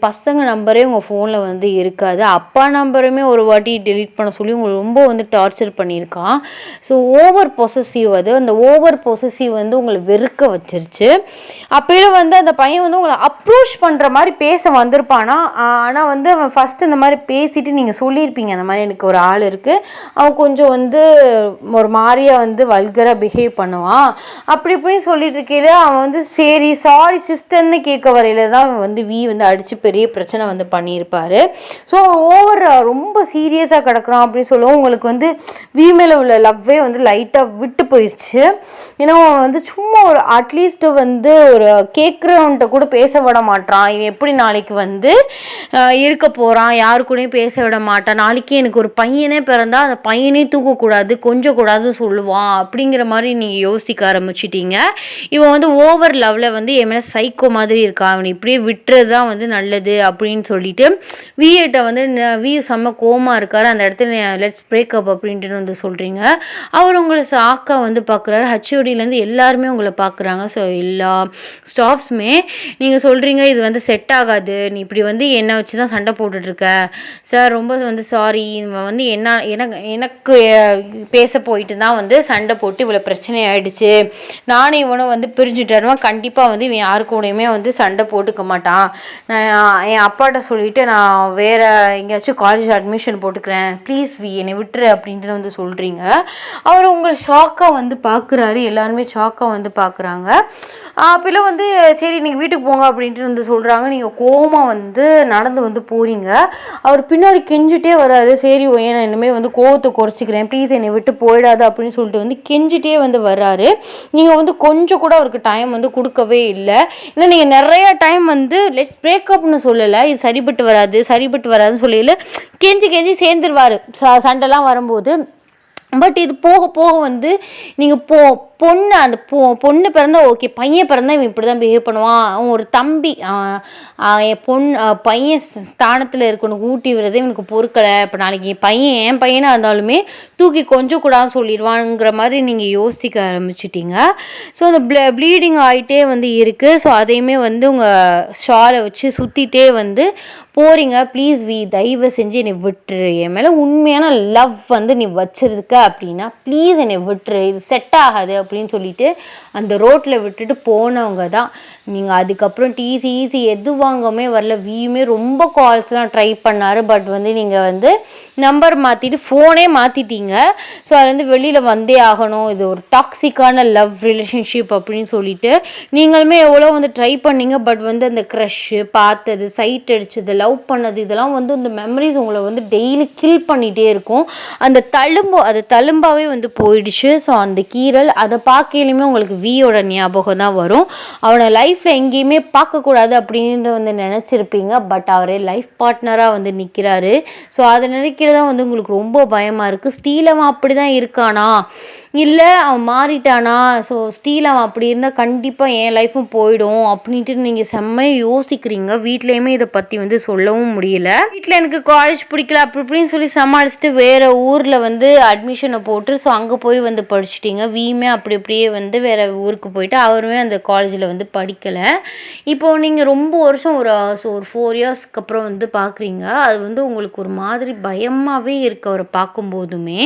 S1: பசங்க நம்பரே உங்கள் ஃபோனில் வந்து இருக்காது, அப்பா நம்பருமே ஒரு வாட்டி டெலீட் பண்ண சொல்லி உங்களை ரொம்ப வந்து டார்ச்சர் பண்ணியிருக்கான். ஸோ ஓவர் பொசசிவ் அந்த ஓவர் பொசசிவ் வந்து உங்களை வெறுக்க வச்சிருச்சு. அப்போயும் வந்து அந்த பையன் வந்து உங்களை அப்ரோச் பண்ணுற மாதிரி பேச வந்திருப்பானா, ஆனால் வந்து அவன் ஃபஸ்ட்டு இந்த மாதிரி பேசிட்டு நீங்கள் சொல்லியிருப்பீங்க, அந்த மாதிரி எனக்கு ஒரு ஆள் இருக்குது, அவன் கொஞ்சம் வந்து ஒரு மாதிரியாக வந்து வல்கராக பிஹேவ் பண்ணுவான் அப்படி இப்படின்னு சொல்லிட்டு இருக்கையில அவன் வந்து சரி சாரி சிஸ்டர்னு கேட்க வரையில தான் வந்து வந்து அடித்து பெரிய பிரச்சனை வந்து பண்ணியிருப்பார். ஸோ ஓவர் ரொம்ப சீரியஸாக கிடக்குறான் அப்படின்னு சொல்லுவோம். உங்களுக்கு வந்து மேலே உள்ள லவ்வே வந்து லைட்டாக விட்டு போயிடுச்சு. ஏன்னா அவன் வந்து சும்மா ஒரு அட்லீஸ்ட் வந்து ஒரு கேட்குறவன்ட்ட கூட பேச விட மாட்டான். இவன் எப்படி நாளைக்கு வந்து இருக்க போகிறான், யாரு கூடயும் பேச விட மாட்டான், நாளைக்கு எனக்கு ஒரு பையனே பிறந்தா அந்த பையனே தூக்கக்கூடாது கொஞ்சம் கூடாதுன்னு சொல்லுவான் அப்படிங்கிற மாதிரி நீங்கள் யோசிக்க ஆரம்பிச்சிட்டீங்க. இவன் வந்து ஓவர் லவ்வில் வந்து என் மேலே சைக்கோ மாதிரி இருக்கான், அவனை இப்படியே விட்டுறது தான் வந்து நல்லது அப்படின்னு சொல்லிட்டு விஏட்ட வந்து செம்ம கோமா இருக்கார். அந்த இடத்துல லெட்ஸ் பிரேக்கப் அப்படின்ட்டு வந்து சொல்கிறீங்க. அவர் உங்களை சாக்கா வந்து பார்க்குறாரு. ஹச்ஓடியிலேருந்து எல்லாருமே உங்களை பார்க்குறாங்க. ஸோ எல்லா ஸ்டாஃப்ஸுமே நீங்கள் சொல்கிறீங்க இது வந்து செட் ஆகாது, நீ இப்படி வந்து என்னை வச்சு தான் சண்டை போட்டுட்ருக்க சார், ரொம்ப வந்து சாரி, இவன் வந்து எனக்கு பேச போயிட்டு தான் வந்து சண்டை போட்டு இவ்வளோ பிரச்சனை ஆகிடுச்சு, நானும் இவனும் வந்து பிரிஞ்சுட்டேன், கண்டிப்பாக வந்து இவன் யாரு கூடயுமே வந்து சண்டை போட்டுக்க மாட்டான், நான் என் அப்பாட்ட சொல்லிவிட்டு நான் வேறு எங்கேயாச்சும் காலேஜ் அட்மிஷன் போட்டுக்கிறேன், ப்ளீஸ் என்னை விட்டுரு அப்படின்ட்டு வந்து சொல்கிறீங்க. அவர் உங்களை ஷாக்காக வந்து பார்க்குறாரு. எல்லாருமே ஷாக்காக வந்து பார்க்குறாங்க. அப்போல்லாம் வந்து சரி நீங்கள் வீட்டுக்கு போங்க அப்படின்ட்டு வந்து சொல்கிறாங்க. நீங்கள் கோவமாக வந்து நடந்து வந்து போகிறீங்க. அவர் பின்னாடி கெஞ்சிட்டே வர்றாரு. சரி நான் இனிமேல் வந்து கோவத்தை குறைச்சிக்கிறேன், ப்ளீஸ் என்னை விட்டு போயிடாது அப்படின்னு சொல்லிட்டு வந்து கெஞ்சிட்டே வந்து வர்றாரு. நீங்கள் வந்து கொஞ்சம் கூட அவருக்கு டைம் வந்து கொடுக்கவே இல்லை. ஏன்னா நீங்கள் நிறைய டைம் வந்து லெட்ஸ் பிரேக்கப்னு சொல்லலை, இது சரிபட்டு வராதுன்னு சொல்லல, கெஞ்சி சேர்ந்துருவார் சண்டைலாம் வரும்போது. பட் இது போக போக வந்து நீங்கள் பொண்ணு அந்த பொண்ணு பிறந்தா ஓகே, பையன் பிறந்தா இவன் இப்படி தான் பிஹேவ் பண்ணுவான், அவன் ஒரு தம்பி என் பையன் ஸ்தானத்தில் இருக்கணும், ஊட்டி விடுறதே இவனுக்கு பொறுக்கலை, இப்போ நாளைக்கு என் பையனாக இருந்தாலுமே தூக்கி கொஞ்சம் கூடாதுன்னு சொல்லிடுவாங்கிற மாதிரி நீங்கள் யோசிக்க ஆரம்பிச்சிட்டிங்க. ஸோ அந்த ப்ளீடிங் ஆகிட்டே வந்து இருக்குது. ஸோ அதையுமே வந்து உங்கள் ஷாலை வச்சு சுற்றிட்டே வந்து போகிறீங்க. ப்ளீஸ் தயவு செஞ்சு என்னை விட்டுரு, என் மேலே உண்மையான லவ் வந்து நீ வச்சிருக்க அப்படின்னா ப்ளீஸ் என்னை விட்டுரு, இது செட் ஆகாது அப்படின்னு சொல்லிட்டு அந்த ரோட்டில் விட்டுட்டு போனவங்க தான் நீங்கள். அதுக்கப்புறம் டிசி எது வாங்கவே வரல. வியுமே ரொம்ப கால்ஸ்லாம் ட்ரை பண்ணார். பட் வந்து நீங்கள் வந்து நம்பர் மாற்றிட்டு ஃபோனே மாற்றிட்டீங்க. ஸோ அது வந்து வெளியில் வந்தே ஆகணும், இது ஒரு டாக்ஸிக்கான லவ் ரிலேஷன்ஷிப் அப்படின்னு சொல்லிட்டு நீங்களுமே எவ்வளோ வந்து ட்ரை பண்ணீங்க. பட் வந்து அந்த க்ரஷ்ஷு பார்த்தது, சைட் அடிச்சது, லவ் பண்ணது, இதெல்லாம் வந்து இந்த மெமரிஸ் உங்களை வந்து டெய்லி கில் பண்ணிகிட்டே இருக்கும். அந்த தழும்பாகவே வந்து போயிடுச்சு. ஸோ அந்த கீரல் அதை பார்க்கலையுமே உங்களுக்கு வியோட ஞாபகம் தான் வரும். அவனை லைஃப்பில் எங்கேயுமே பார்க்கக்கூடாது அப்படின்னு வந்து நினச்சிருப்பீங்க. பட் அவரே லைஃப் பார்ட்னராக வந்து நிற்கிறாரு. ஸோ அதை நினைக்கிறதா வந்து உங்களுக்கு ரொம்ப பயமாக இருக்குது. ஸ்டீல் அவன் அப்படி தான் இருக்கானா, இல்லை அவன் மாறிட்டானா, ஸோ ஸ்டீல் அவன் அப்படி இருந்தால் கண்டிப்பாக என் லைஃப்பும் போயிடும் அப்படின்ட்டு நீங்கள் செம்மையாக யோசிக்கிறீங்க. வீட்லேயுமே இதை பற்றி வந்து சொல்லவும் முடியல. வீட்டில் எனக்கு காலேஜ் பிடிக்கல அப்படி இப்படின்னு சொல்லி சமாளிச்சுட்டு வேறு ஊரில் வந்து அட்மிஷனை போட்டு ஸோ அங்கே போய் வந்து படிச்சுட்டிங்க. வீமே அப்படி அப்படியே வந்து வேறு ஊருக்கு போயிட்டு அவருமே அந்த காலேஜில் வந்து படிக்கலை. இப்போது நீங்கள் ரொம்ப வருஷம் ஒரு 4 இயர்ஸ்க்கு அப்புறம் வந்து பார்க்குறீங்க. அது வந்து உங்களுக்கு ஒரு மாதிரி பயமாகவே இருக்குது. அவரை பார்க்கும்போதுமே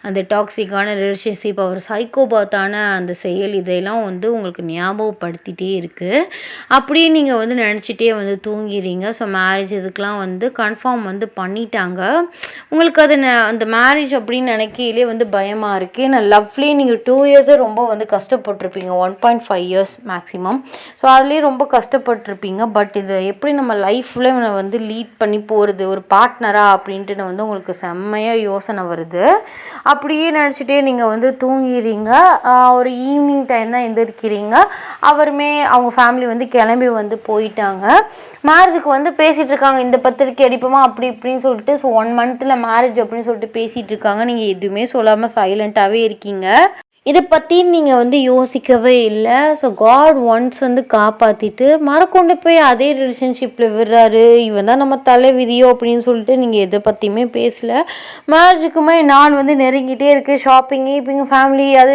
S1: அந்த டாக்ஸிக்கான ரிலேஷன்ஷிப், அவர் சைக்கோபாத்தான அந்த செயல், இதையெல்லாம் வந்து உங்களுக்கு ஞாபகப்படுத்திகிட்டே இருக்குது. அப்படியே நீங்கள் வந்து நினச்சிட்டே வந்து தூங்கிறீங்க. ஸோ மேரேஜ் இதுக்கெலாம் வந்து கன்ஃபார்ம் வந்து பண்ணிட்டாங்க. உங்களுக்கு அது அந்த மேரேஜ் அப்படின்னு நினைக்கையிலே வந்து பயமாக இருக்குது. நான் லவ்லேயே நீங்கள் 2 இயர்ஸை ரொம்ப வந்து கஷ்டப்பட்டிருப்பீங்க, 1.5 இயர்ஸ் மேக்ஸிமம். ஸோ அதுலேயே ரொம்ப கஷ்டப்பட்டிருப்பீங்க. பட் இதை எப்படி நம்ம லைஃப்பில் வந்து லீட் பண்ணி போகிறது ஒரு பார்ட்னராக அப்படின்ட்டு வந்து உங்களுக்கு செம்மையாக யோசனை வருது. அப்படியே நினச்சிட்டே நீங்கள் வந்து தூங்கிறீங்க. ஒரு ஈவினிங் டைம் தான் எந்திரிக்கிறீங்க. அவருமே அவங்க ஃபேமிலி வந்து கிளம்பி வந்து போயிட்டாங்க. மேரேஜுக்கு வந்து பேசிகிட்டு இருக்காங்க, இந்த பத்திரிக்கை அடிப்போமா அப்படி இப்படின்னு சொல்லிட்டு. ஸோ 1 மந்த்தில் மேரேஜ் அப்படின்னு சொல்லிட்டு பேசிகிட்டு இருக்காங்க. நீங்கள் எதுவுமே சொல்லாமல் சைலண்ட்டாகவே இருக்கீங்க. இதை பற்றி நீங்கள் வந்து யோசிக்கவே இல்லை. ஸோ காட் ஒன்ஸ் வந்து காப்பாற்றிட்டு மறக்கொண்டு போய் அதே ரிலேஷன்ஷிப்பில் விடுறாரு. இவன் தான் நம்ம தலை விதியோ அப்படின்னு சொல்லிட்டு நீங்கள் எதை பற்றியுமே பேசலை. மேரேஜுக்குமே நாள் வந்து நெருங்கிட்டே இருக்குது. ஷாப்பிங்கு இப்போ எங்கள் ஃபேமிலி அது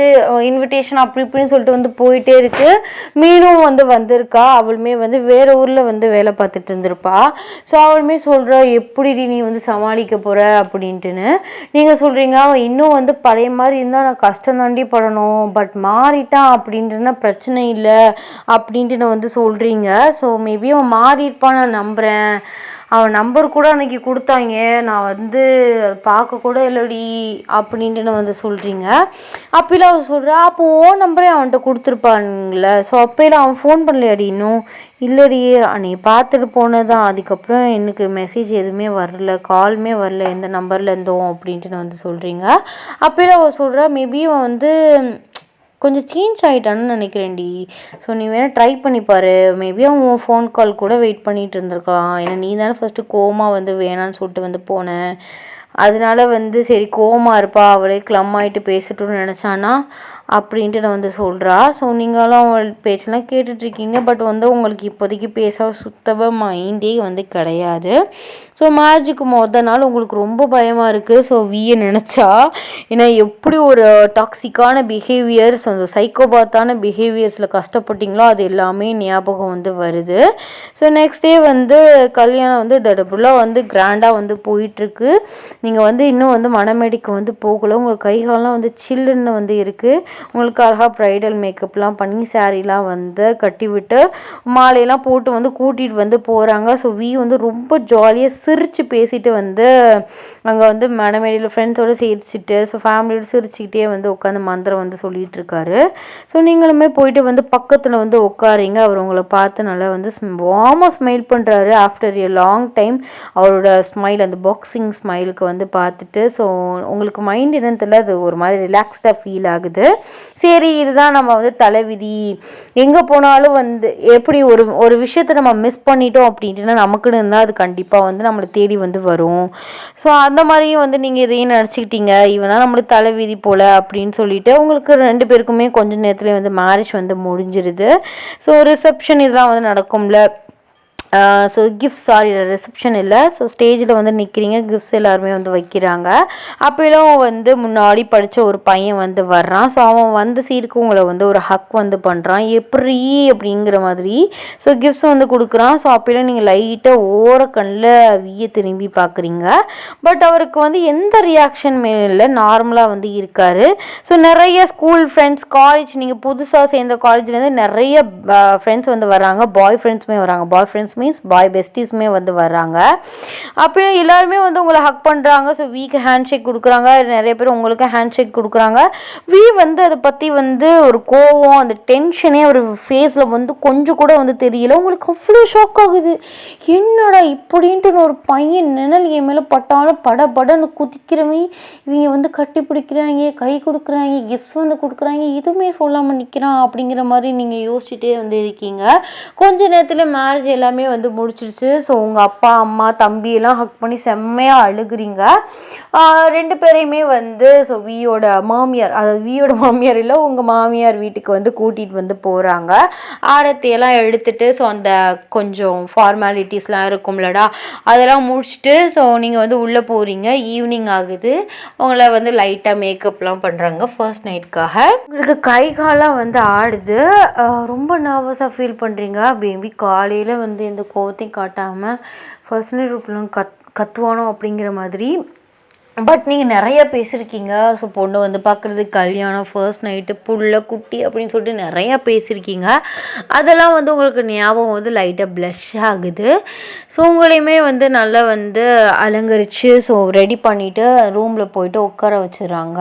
S1: இன்விடேஷன் அப்படி இப்படின்னு சொல்லிட்டு வந்து போயிட்டே இருக்குது. மீனும் வந்து வந்திருக்கா. அவளுமே வந்து வேறு ஊரில் வந்து வேலை பார்த்துட்டு இருந்திருப்பா. ஸோ அவளுமே சொல்கிறா எப்படி நீ வந்து சமாளிக்க போகிற அப்படின்ட்டுன்னு. நீங்கள் சொல்கிறீங்க அவன் இன்னும் வந்து பழைய மாதிரி இருந்தால் நான் கஷ்டம் தாண்டி படணும், பட் மாறிட்டான் அப்படின்றனா பிரச்சனை இல்லை அப்படின்ட்டு நான் வந்து சொல்கிறீங்க. ஸோ மேபி அவன் மாறியிருப்பான் நான் நம்புகிறேன் அவன் நம்பர் கூட அன்றைக்கி கொடுத்தாங்க, நான் வந்து பார்க்க கூட இல்லடி அப்படின்ட்டு வந்து சொல்கிறீங்க. அப்போல அவள் சொல்கிறா, அப்போ நம்பரே அவன்கிட்ட கொடுத்துருப்பானுங்கள, ஸோ அப்போல அவன் ஃபோன் பண்ணலையாடி இன்னும்? இல்லடி நீ பார்த்துட்டு போனதான், அதுக்கப்புறம் எனக்கு மெசேஜ் எதுவுமே வரல, காலுமே வரல எந்த நம்பரில் இருந்தோம் அப்படின்ட்டு வந்து சொல்கிறீங்க. அப்போல அவள் சொல்கிறா, மேபி அவன் வந்து கொஞ்சம் சேஞ்ச் ஆகிட்டான்னு நினைக்கிறேன்டி, ஸோ நீ வேணால் ட்ரை பண்ணிப்பாரு, மேபி அவன் ஃபோன் கால் கூட வெயிட் பண்ணிகிட்டு இருந்திருக்கலாம், ஏன்னா நீ தானே ஃபஸ்ட்டு கோவமாக வந்து வேணான்னு சொல்லிட்டு வந்து போனேன், அதனால வந்து சரி கோவமாக இருப்பா அவளே க்ளம் ஆகிட்டு பேசட்டும்னு நினச்சானா அப்படின்ட்டு நான் வந்து சொல்கிறா. ஸோ நீங்களும் அவள் பேச்செல்லாம் கேட்டுட்ருக்கீங்க, பட் வந்து உங்களுக்கு இப்போதைக்கு பேச சுத்தமாக மைண்டே வந்து கிடையாது. ஸோ மேரேஜுக்கு நாள் உங்களுக்கு ரொம்ப பயமாக இருக்குது. ஸோ வியை நினச்சா, ஏன்னா எப்படி ஒரு டாக்ஸிக்கான பிஹேவியர்ஸ், அந்த சைக்கோபாத்தான பிஹேவியர்ஸில் கஷ்டப்பட்டீங்களோ அது எல்லாமே ஞாபகம் வந்து வருது. ஸோ நெக்ஸ்ட் டே வந்து கல்யாணம் வந்து தடபுல்லாக வந்து கிராண்டாக வந்து போயிட்டுருக்கு. நீங்கள் வந்து இன்னும் வந்து மணமேடைக்கு வந்து போகலை, உங்கள் கைகாலெலாம் வந்து சில்லுன்னு வந்து இருக்குது. உங்களுக்கு அழகாக ப்ரைடல் மேக்கப்லாம் பண்ணி சாரீலாம் வந்து கட்டிவிட்டு மாலையெல்லாம் போட்டு வந்து கூட்டிகிட்டு வந்து போகிறாங்க. ஸோ வந்து ரொம்ப ஜாலியாக சிரித்து பேசிட்டு வந்து அங்கே வந்து மணமேடையில் ஃப்ரெண்ட்ஸோடு சிரிச்சுட்டு, ஸோ ஃபேமிலியோடு சிரிச்சுக்கிட்டே வந்து உட்காந்து மந்திரம் வந்து சொல்லிகிட்டு இருக்காரு. ஸோ நீங்களுமே போயிட்டு வந்து பக்கத்தில் வந்து உட்காரிங்க. அவர் உங்களை பார்த்து நல்லா வந்து வார்மாக ஸ்மைல் பண்ணுறாரு. ஆஃப்டர் எ லாங் டைம் அவரோட ஸ்மைல், அந்த பாக்ஸிங் ஸ்மைலுக்கு வந்து பார்த்துட்டு, ஸோ உங்களுக்கு மைண்ட் என்னன்னு தெரியல, அது ஒரு மாதிரி ரிலாக்ஸ்டாக ஃபீல் ஆகுது. சரி இதுதான் நம்ம வந்து தலைவிதி, எங்கே போனாலும் வந்து எப்படி ஒரு விஷயத்தை நம்ம மிஸ் பண்ணிட்டோம் அப்படின்ட்டுனா நமக்குன்னு இருந்தால் அது கண்டிப்பாக வந்து நம்மளை தேடி வந்து வரும். ஸோ அந்த மாதிரியும் வந்து நீங்கள் இதையும் நினச்சிக்கிட்டீங்க, இவன் தான் நம்மளுக்கு தலைவிதி போல் அப்படின்னு சொல்லிட்டு உங்களுக்கு 2 பேருக்குமே கொஞ்சம் நேரத்துலேயே வந்து மேரேஜ் வந்து முடிஞ்சிருது. ஸோ ரிசப்ஷன் இதெல்லாம் வந்து நடக்கும்ல, ஸோ கிஃப்ட்ஸ் ரிசப்ஷன் இல்லை, ஸோ ஸ்டேஜில் வந்து நிற்கிறீங்க, கிஃப்ட்ஸ் எல்லாருமே வந்து வைக்கிறாங்க. அப்போலாம் வந்து முன்னாடி படித்த ஒரு பையன் வந்து வர்றான். ஸோ அவன் வந்து சீருக்கு உங்களை வந்து ஒரு ஹக் வந்து பண்ணுறான், எப்படி அப்படிங்கிற மாதிரி. ஸோ கிஃப்ட்ஸ் வந்து கொடுக்குறான். ஸோ அப்போலாம் நீங்கள் லைட்டாக ஓரக்கண்ணில் விய திரும்பி பார்க்குறீங்க. பட் அவருக்கு வந்து எந்த ரியாக்ஷன் இல்லை, நார்மலாக வந்து இருக்கார். ஸோ நிறைய ஸ்கூல் ஃப்ரெண்ட்ஸ், காலேஜ் நீங்கள் புதுசாக சேர்ந்த காலேஜ்லேருந்து நிறைய ஃப்ரெண்ட்ஸ் வந்து வராங்க, பாய் ஃப்ரெண்ட்ஸுமே வராங்க, பாய் ஃப்ரெண்ட்ஸ் மீன்ஸ் பாய் பெஸ்டிஸுமே வந்து வர்றாங்க. அப்போ எல்லாருமே வந்து உங்களை ஹக் பண்ணுறாங்க. ஸோ வீக்கு ஹேண்ட் ஷேக் கொடுக்குறாங்க, நிறைய பேர் உங்களுக்கு ஹேண்ட் ஷேக் கொடுக்குறாங்க. வந்து அதை பற்றி வந்து ஒரு கோவம், அந்த டென்ஷனே ஒரு ஃபேஸில் வந்து கொஞ்சம் கூட வந்து தெரியல. உங்களுக்கு அவ்வளோ ஷாக் ஆகுது, என்னடா இப்படின்ட்டு ஒரு பையன் நிழல் என் மேலே பட்டாலும் படன்னு குதிக்கிறவங்க, இவங்க வந்து கட்டி பிடிக்கிறாங்க, கை கொடுக்குறாங்க, கிஃப்ட்ஸ் வந்து கொடுக்குறாங்க, இதுவுமே சொல்லாமல் நிற்கிறான் அப்படிங்கிற மாதிரி நீங்கள் யோசிச்சுட்டே வந்து இருக்கீங்க. கொஞ்ச நேரத்தில் மேரேஜ் எல்லாமே வந்து முடிச்சிருச்சு. ஸோ உங்கள் அப்பா அம்மா தம்பி எல்லாம் ஹக் பண்ணி செம்மையாக அழுகுறீங்க. 2 பேரையுமே வந்து ஸோ வியோட மாமியார், அதாவது வியோட மாமியார் இல்லை, உங்கள் மாமியார் வீட்டுக்கு வந்து கூட்டிகிட்டு வந்து போகிறாங்க. ஆரத்தியெல்லாம் எடுத்துகிட்டு, ஸோ அந்த கொஞ்சம் ஃபார்மாலிட்டிஸ்லாம் இருக்கும்லடா அதெல்லாம் முடிச்சுட்டு, ஸோ நீங்கள் வந்து உள்ளே போகிறீங்க. ஈவினிங் ஆகுது, உங்களை வந்து லைட்டாக மேக்கப்லாம் பண்ணுறாங்க ஃபர்ஸ்ட் நைட்டுக்காக. உங்களுக்கு கை காலாம் வந்து ஆடுது, ரொம்ப நர்வஸாக ஃபீல் பண்ணுறீங்க. பேபி காலையில் வந்து எந்த கோவத்தையும் காட்டாமல் ஃபர்ஸ்ட் நைட் ரூப்லாம் கத்துவானோ அப்படிங்கிற மாதிரி. பட் நீங்கள் நிறைய பேசியிருக்கீங்க. ஸோ பொண்ணு வந்து பார்க்குறது, கல்யாணம், ஃபர்ஸ்ட் நைட்டு, புள்ள குட்டி அப்படின்னு சொல்லிட்டு நிறையா பேசியிருக்கீங்க. அதெல்லாம் வந்து உங்களுக்கு ஞாபகம் வந்து லைட்டாக ப்ளஷ் ஆகுது. ஸோ உங்களையுமே வந்து நல்லா வந்து அலங்கரித்து ஸோ ரெடி பண்ணிவிட்டு ரூமில் போயிட்டு உட்கார வச்சுறாங்க.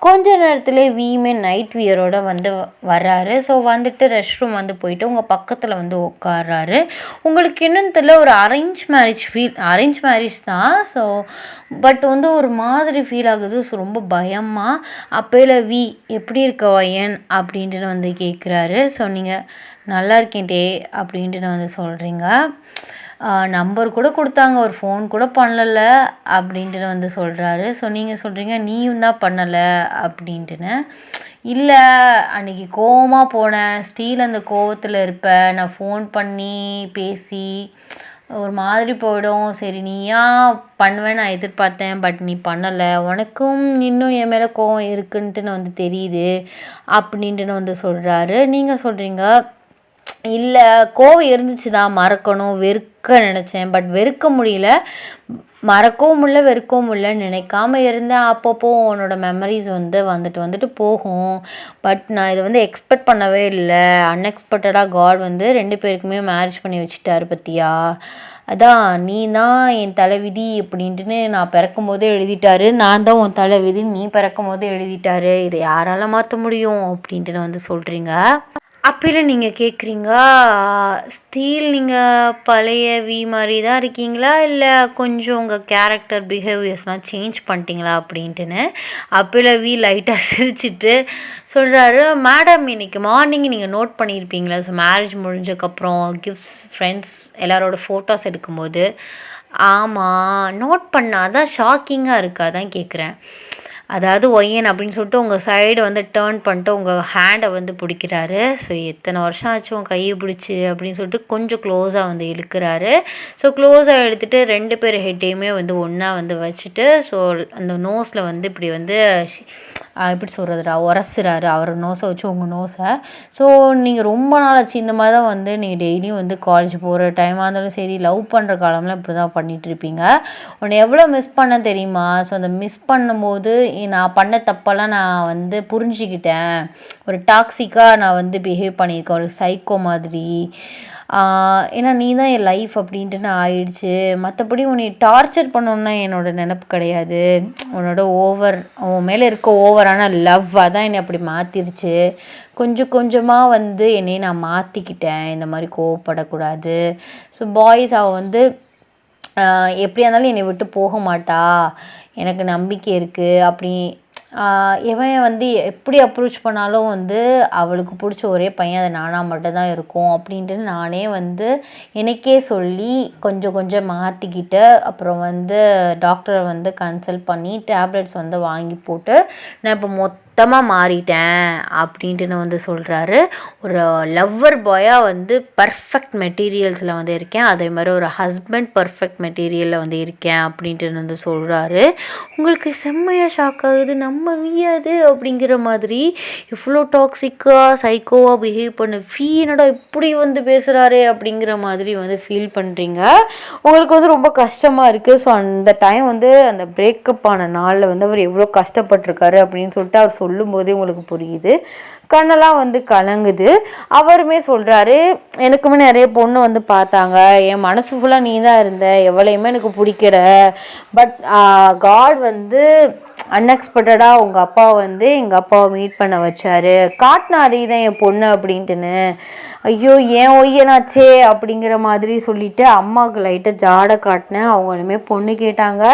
S1: கொஞ்ச நேரத்துலேயே வீமே நைட் வியரோடு வந்து வர்றாரு. ஸோ வந்துட்டு ரெஸ்ட் ரூம் வந்து போயிட்டு உங்கள் பக்கத்தில் வந்து உட்கார்றாரு. உங்களுக்கு என்னென்னு தெரியல, ஒரு அரேஞ்ச் மேரேஜ் தான். ஸோ பட் வந்து ஒரு மாதிரி ஃபீல் ஆகுது. ஸோ ரொம்ப பயமாக அப்போல எப்படி இருக்க வயன் அப்படின்ட்டு வந்து கேட்குறாரு. ஸோ நீங்கள் நல்லா இருக்கேன்டே அப்படின்ட்டு வந்து சொல்கிறீங்க. நம்பர் கூட கொடுத்தாங்க, ஒரு ஃபோன் கூட பண்ணல அப்படின்ட்டு வந்து சொல்கிறாரு. ஸோ நீங்கள் சொல்கிறீங்க நீயும் தான் பண்ணலை அப்படின்ட்டுன்னு. இல்லை அன்றைக்கி கோவமாக போனேன், ஸ்டீல் அந்த கோவத்தில் இருப்பேன், நான் ஃபோன் பண்ணி பேசி ஒரு மாதிரி போயிடும், சரி நீயா பண்ணுவேன்னு நான் எதிர்பார்த்தேன், பட் நீ பண்ணலை, உனக்கும் இன்னும் என் மேலே கோவம் இருக்குன்ட்டு நான் வந்து தெரியுது அப்படின்ட்டு வந்து சொல்கிறாரு. நீங்கள் சொல்கிறீங்க இல்லை கோவம் இருந்துச்சு தான், மறக்கணும், வெறுக்க நினச்சேன், பட் வெறுக்க முடியல, மறக்கவும் முடியல, வெறுக்கவும் முடியல. நினைக்காம இருந்தேன். அப்பப்போ உன்னோட மெமரிஸ் வந்து வந்துட்டு போகும். பட் நான் இதை வந்து எக்ஸ்பெக்ட் பண்ணவே இல்லை. அன்எக்ஸ்பெக்டடாக காட் வந்து 2 பேருக்குமே மேரேஜ் பண்ணி வச்சுட்டாரு பத்தியா. அதான் நீ தான் என் தலைவிதி அப்படின்ட்டுன்னு நான் பிறக்கும்போதே எழுதிட்டாரு. நான் தான் உன் தலைவிதி நீ பிறக்கும்போதே எழுதிட்டாரு. இதை யாரால் மாற்ற முடியும் அப்படின்ட்டு வந்து சொல்கிறீங்க. அப்போலாம் நீங்கள் கேட்குறீங்க, ஸ்டில் நீங்கள் பழைய மாதிரி தான் இருக்கீங்களா, இல்லை கொஞ்சம் உங்கள் கேரக்டர் பிஹேவியர்ஸ்லாம் சேஞ்ச் பண்ணிட்டீங்களா அப்படின்ட்டுன்னு. அப்போல லைட்டாக சிரிச்சிட்டு சொல்கிறாரு, மேடம் இன்றைக்கி மார்னிங் நீங்கள் நோட் பண்ணியிருப்பீங்களா, ஸோ மேரேஜ் முடிஞ்சதுக்கப்புறம் கிஃப்ட்ஸ் ஃப்ரெண்ட்ஸ் எல்லாரோட ஃபோட்டோஸ் எடுக்கும்போது. ஆமாம் நோட் பண்ணால் அதான் ஷாக்கிங்காக இருக்குது, அதான் கேட்குறேன். அதாவது ஒய்யன் அப்படின்னு சொல்லிட்டு உங்கள் சைடு வந்து டேர்ன் பண்ணிட்டு உங்கள் ஹேண்டை வந்து பிடிக்கிறாரு. ஸோ எத்தனை வருஷம் ஆச்சு உன் கையை பிடிச்சி அப்படின்னு சொல்லிட்டு கொஞ்சம் க்ளோஸாக வந்து இழுக்கிறாரு. ஸோ க்ளோஸாக எடுத்துகிட்டு 2 பேர் ஹெட்டையுமே வந்து ஒன்றா வந்து வச்சுட்டு ஸோ அந்த நோஸில் வந்து இப்படி வந்து எப்படி சொல்கிறதுடா உரசுறாரு அவர் நோஸை வச்சு உங்கள் நோஸை. ஸோ நீங்கள் ரொம்ப நாள் ஆச்சு இந்த மாதிரி தான் வந்து நீங்கள் டெய்லியும் வந்து காலேஜ் போகிற டைமாக இருந்தாலும் சரி, லவ் பண்ணுற காலம்லாம் இப்படி தான் பண்ணிகிட்ருப்பீங்க. உன்னை எவ்வளோ மிஸ் பண்ண தெரியுமா. ஸோ அந்த மிஸ் பண்ணும்போது நான் பண்ண தப்பெல்லாம் நான் வந்து புரிஞ்சுக்கிட்டேன். ஒரு டாக்ஸிக்காக நான் வந்து பிஹேவ் பண்ணியிருக்கேன், ஒரு சைக்கோ மாதிரி. ஏன்னா நீ தான் என் லைஃப் அப்படின்ட்டுன்னு ஆயிடுச்சு. மற்றபடி உன்னை டார்ச்சர் பண்ணணுன்னா என்னோடய நினப்பு கிடையாது. உன்னோட உன் மேலே இருக்க ஓவரான லவ்வாக தான் என்னை அப்படி மாற்றிருச்சு. கொஞ்சம் கொஞ்சமாக வந்து என்னை நான் மாற்றிக்கிட்டேன். இந்த மாதிரி கோவப்படக்கூடாது. ஸோ பாய்ஸ் அவள் வந்து எப்படியா இருந்தாலும் என்னை விட்டு போக மாட்டா, எனக்கு நம்பிக்கை இருக்குது அப்படி. இவன் வந்து எப்படி அப்ரோச் பண்ணாலும் வந்து அவளுக்கு பிடிச்ச ஒரே பையன் அது நானாக மட்டும்தான் இருக்கும் அப்படின்ட்டு நானே வந்து எனக்கே சொல்லி கொஞ்சம் கொஞ்சம் மாற்றிக்கிட்டு அப்புறம் வந்து டாக்டரை வந்து கன்சல்ட் பண்ணி டேப்லெட்ஸ் வந்து வாங்கி போட்டு நான் இப்போ மொத்தமாக மாறிட்டேன் அப்படின்ட்டு வந்து சொல்கிறாரு. ஒரு லவ்வர் பாயாக வந்து பர்ஃபெக்ட் மெட்டீரியல்ஸில் வந்து இருக்கேன், அதே மாதிரி ஒரு ஹஸ்பண்ட் பர்ஃபெக்ட் மெட்டீரியலில் வந்து இருக்கேன் அப்படின்ட்டு வந்து சொல்கிறாரு. உங்களுக்கு செம்மையாக ஷாக் ஆகுது, நம்பவியாது அப்படிங்கிற மாதிரி. இவ்வளோ டாக்ஸிக்காக சைக்கோவாக பிஹேவ் பண்ண என்னடா இப்படி வந்து பேசுகிறாரே அப்படிங்கிற மாதிரி வந்து ஃபீல் பண்ணுறீங்க. உங்களுக்கு வந்து ரொம்ப கஷ்டமாக இருக்குது. ஸோ அந்த டைம் வந்து அந்த பிரேக்கப் ஆன நாளில் வந்து அவர் எவ்வளோ கஷ்டப்பட்டிருக்காரு அப்படின்னு சொல்லிட்டு அவர் சொல்லும்போதே உங்களுக்கு புரியுது. கண்ணெல்லாம் வந்து கலங்குது. அவருமே சொல்கிறாரு, எனக்குமே நிறைய பொண்ணு வந்து பார்த்தாங்க, என் மனசு ஃபுல்லாக நீ தான் இருந்த, எவ்வளையுமே எனக்கு பிடிக்கல. பட் காட் வந்து அன்எக்ஸ்பெக்டடாக உங்கள் அப்பா வந்து எங்கள் அப்பாவை மீட் பண்ண வச்சார், காட்டினாரு இதான் என் பொண்ணு அப்படின்ட்டுன்னு. ஐயோ ஏன் ஒய்யனாச்சே அப்படிங்கிற மாதிரி சொல்லிவிட்டு அம்மாவுக்கு லைட்டாக ஜாடை காட்டினேன். அவங்களுமே பொண்ணு கேட்டாங்க.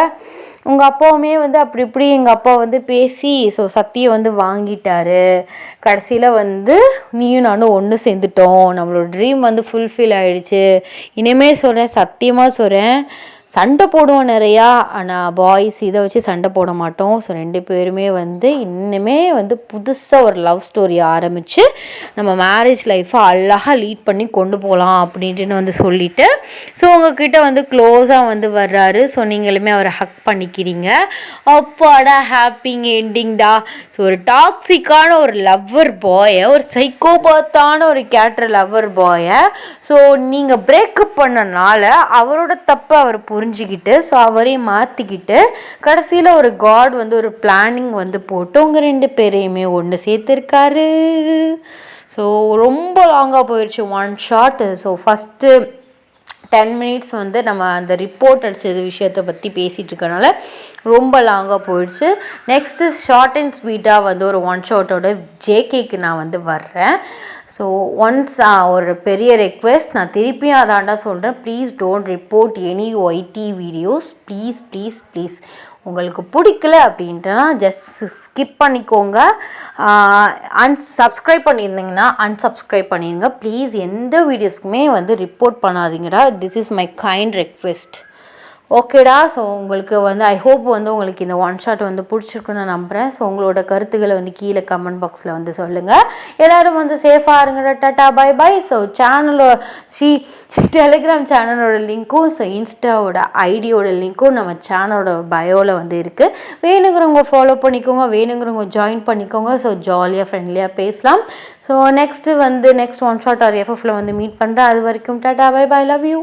S1: உங்கள் அப்பாவுமே வந்து அப்படி இப்படி எங்கள் அப்பா வந்து பேசி ஸோ சத்தியை வந்து வாங்கிட்டாரு. கடைசியில் வந்து நீயும் நானும் ஒன்று சேர்ந்துட்டோம், நம்மளோட ட்ரீம் வந்து ஃபுல்ஃபில் ஆகிடுச்சு. இனிமேல் சொல்கிறேன், சத்தியமாக சொல்கிறேன், சண்டை போடுவோம் நிறையா, ஆனால் பாய்ஸ் இதை வச்சு சண்டை போட மாட்டோம். ஸோ 2 பேருமே வந்து இன்னுமே வந்து புதுசாக ஒரு லவ் ஸ்டோரி ஆரம்பித்து நம்ம மேரேஜ் லைஃப்பை அழகாக லீட் பண்ணி கொண்டு போகலாம் அப்படின்ட்டு வந்து சொல்லிவிட்டு ஸோ உங்ககிட்ட வந்து க்ளோஸாக வந்து வர்றாரு. ஸோ நீங்களுமே அவரை ஹக் பண்ணிக்கிறீங்க. அப்பாடா ஹாப்பிங் எண்டிங்டா. ஸோ ஒரு டாக்ஸிக்கான ஒரு லவ்வர் பாயை, ஒரு சைக்கோபாத்தான ஒரு கேரக்டர் லவ்வர் பாயை ஸோ நீங்கள் பிரேக்கப் பண்ணனால அவரோட தப்பை அவர் புரிஞ்சுக்கிட்டு ஸோ அவரையும் மாற்றிக்கிட்டு கடைசியில் ஒரு காட் வந்து ஒரு பிளானிங் வந்து போட்டு உங்கள் 2 பேரையுமே ஒன்று சேர்த்துருக்காரு. ஸோ ரொம்ப லாங்காக போயிடுச்சு one shot. So first 10 minutes வந்து நம்ம அந்த ரிப்போர்ட் அடிச்சது விஷயத்தை பற்றி பேசிகிட்டு இருக்கனால ரொம்ப லாங்காக போயிடுச்சு. நெக்ஸ்ட்டு ஷார்ட் அண்ட் ஸ்வீட்டாக வந்து ஒரு ஒன் ஷாட்டோட ஜேகேக்கு நான் வந்து வர்றேன். ஸோ ஒன்ஸ் ஒரு பெரிய ரெக்வெஸ்ட், நான் திருப்பியும் அதாண்டா சொல்கிறேன், please don't report any YT videos, please please please. உங்களுக்கு பிடிக்கல அப்படின்ட்டுனா ஜஸ்ட் ஸ்கிப் பண்ணிக்கோங்க. அன்சப்ஸ்கிரைப் பண்ணியிருந்தீங்கன்னா அன்சப்ஸ்கிரைப் பண்ணிடுங்க ப்ளீஸ். எந்த வீடியோஸ்க்குமே வந்து ரிப்போர்ட் பண்ணாதீங்கடா. This is my kind request. ஓகேடா. ஸோ உங்களுக்கு வந்து ஐ ஹோப் வந்து உங்களுக்கு இந்த ஒன் ஷாட் வந்து பிடிச்சிருக்குன்னு நான் நம்புகிறேன். ஸோ உங்களோட கருத்துக்களை வந்து கீழே கமெண்ட் பாக்ஸில் வந்து சொல்லுங்கள். எல்லோரும் வந்து சேஃபாக இருங்க. டாட்டா பை பை. ஸோ டெலிகிராம் சேனலோட லிங்க்கும் ஸோ இன்ஸ்டாவோட ஐடியோட லிங்க்கும் நம்ம சேனலோட பயோவில் வந்து இருக்குது. வேணுங்கிறவங்க ஃபாலோ பண்ணிக்கோங்க, வேணுங்கிறவங்க ஜாயின் பண்ணிக்கோங்க. ஸோ ஜாலியாக ஃப்ரெண்ட்லியாக பேசலாம். So next one shot or எஃப்எஃப்ல வந்து மீட் பண்ணுறேன். அது வரைக்கும் ta ta bye bye, love you.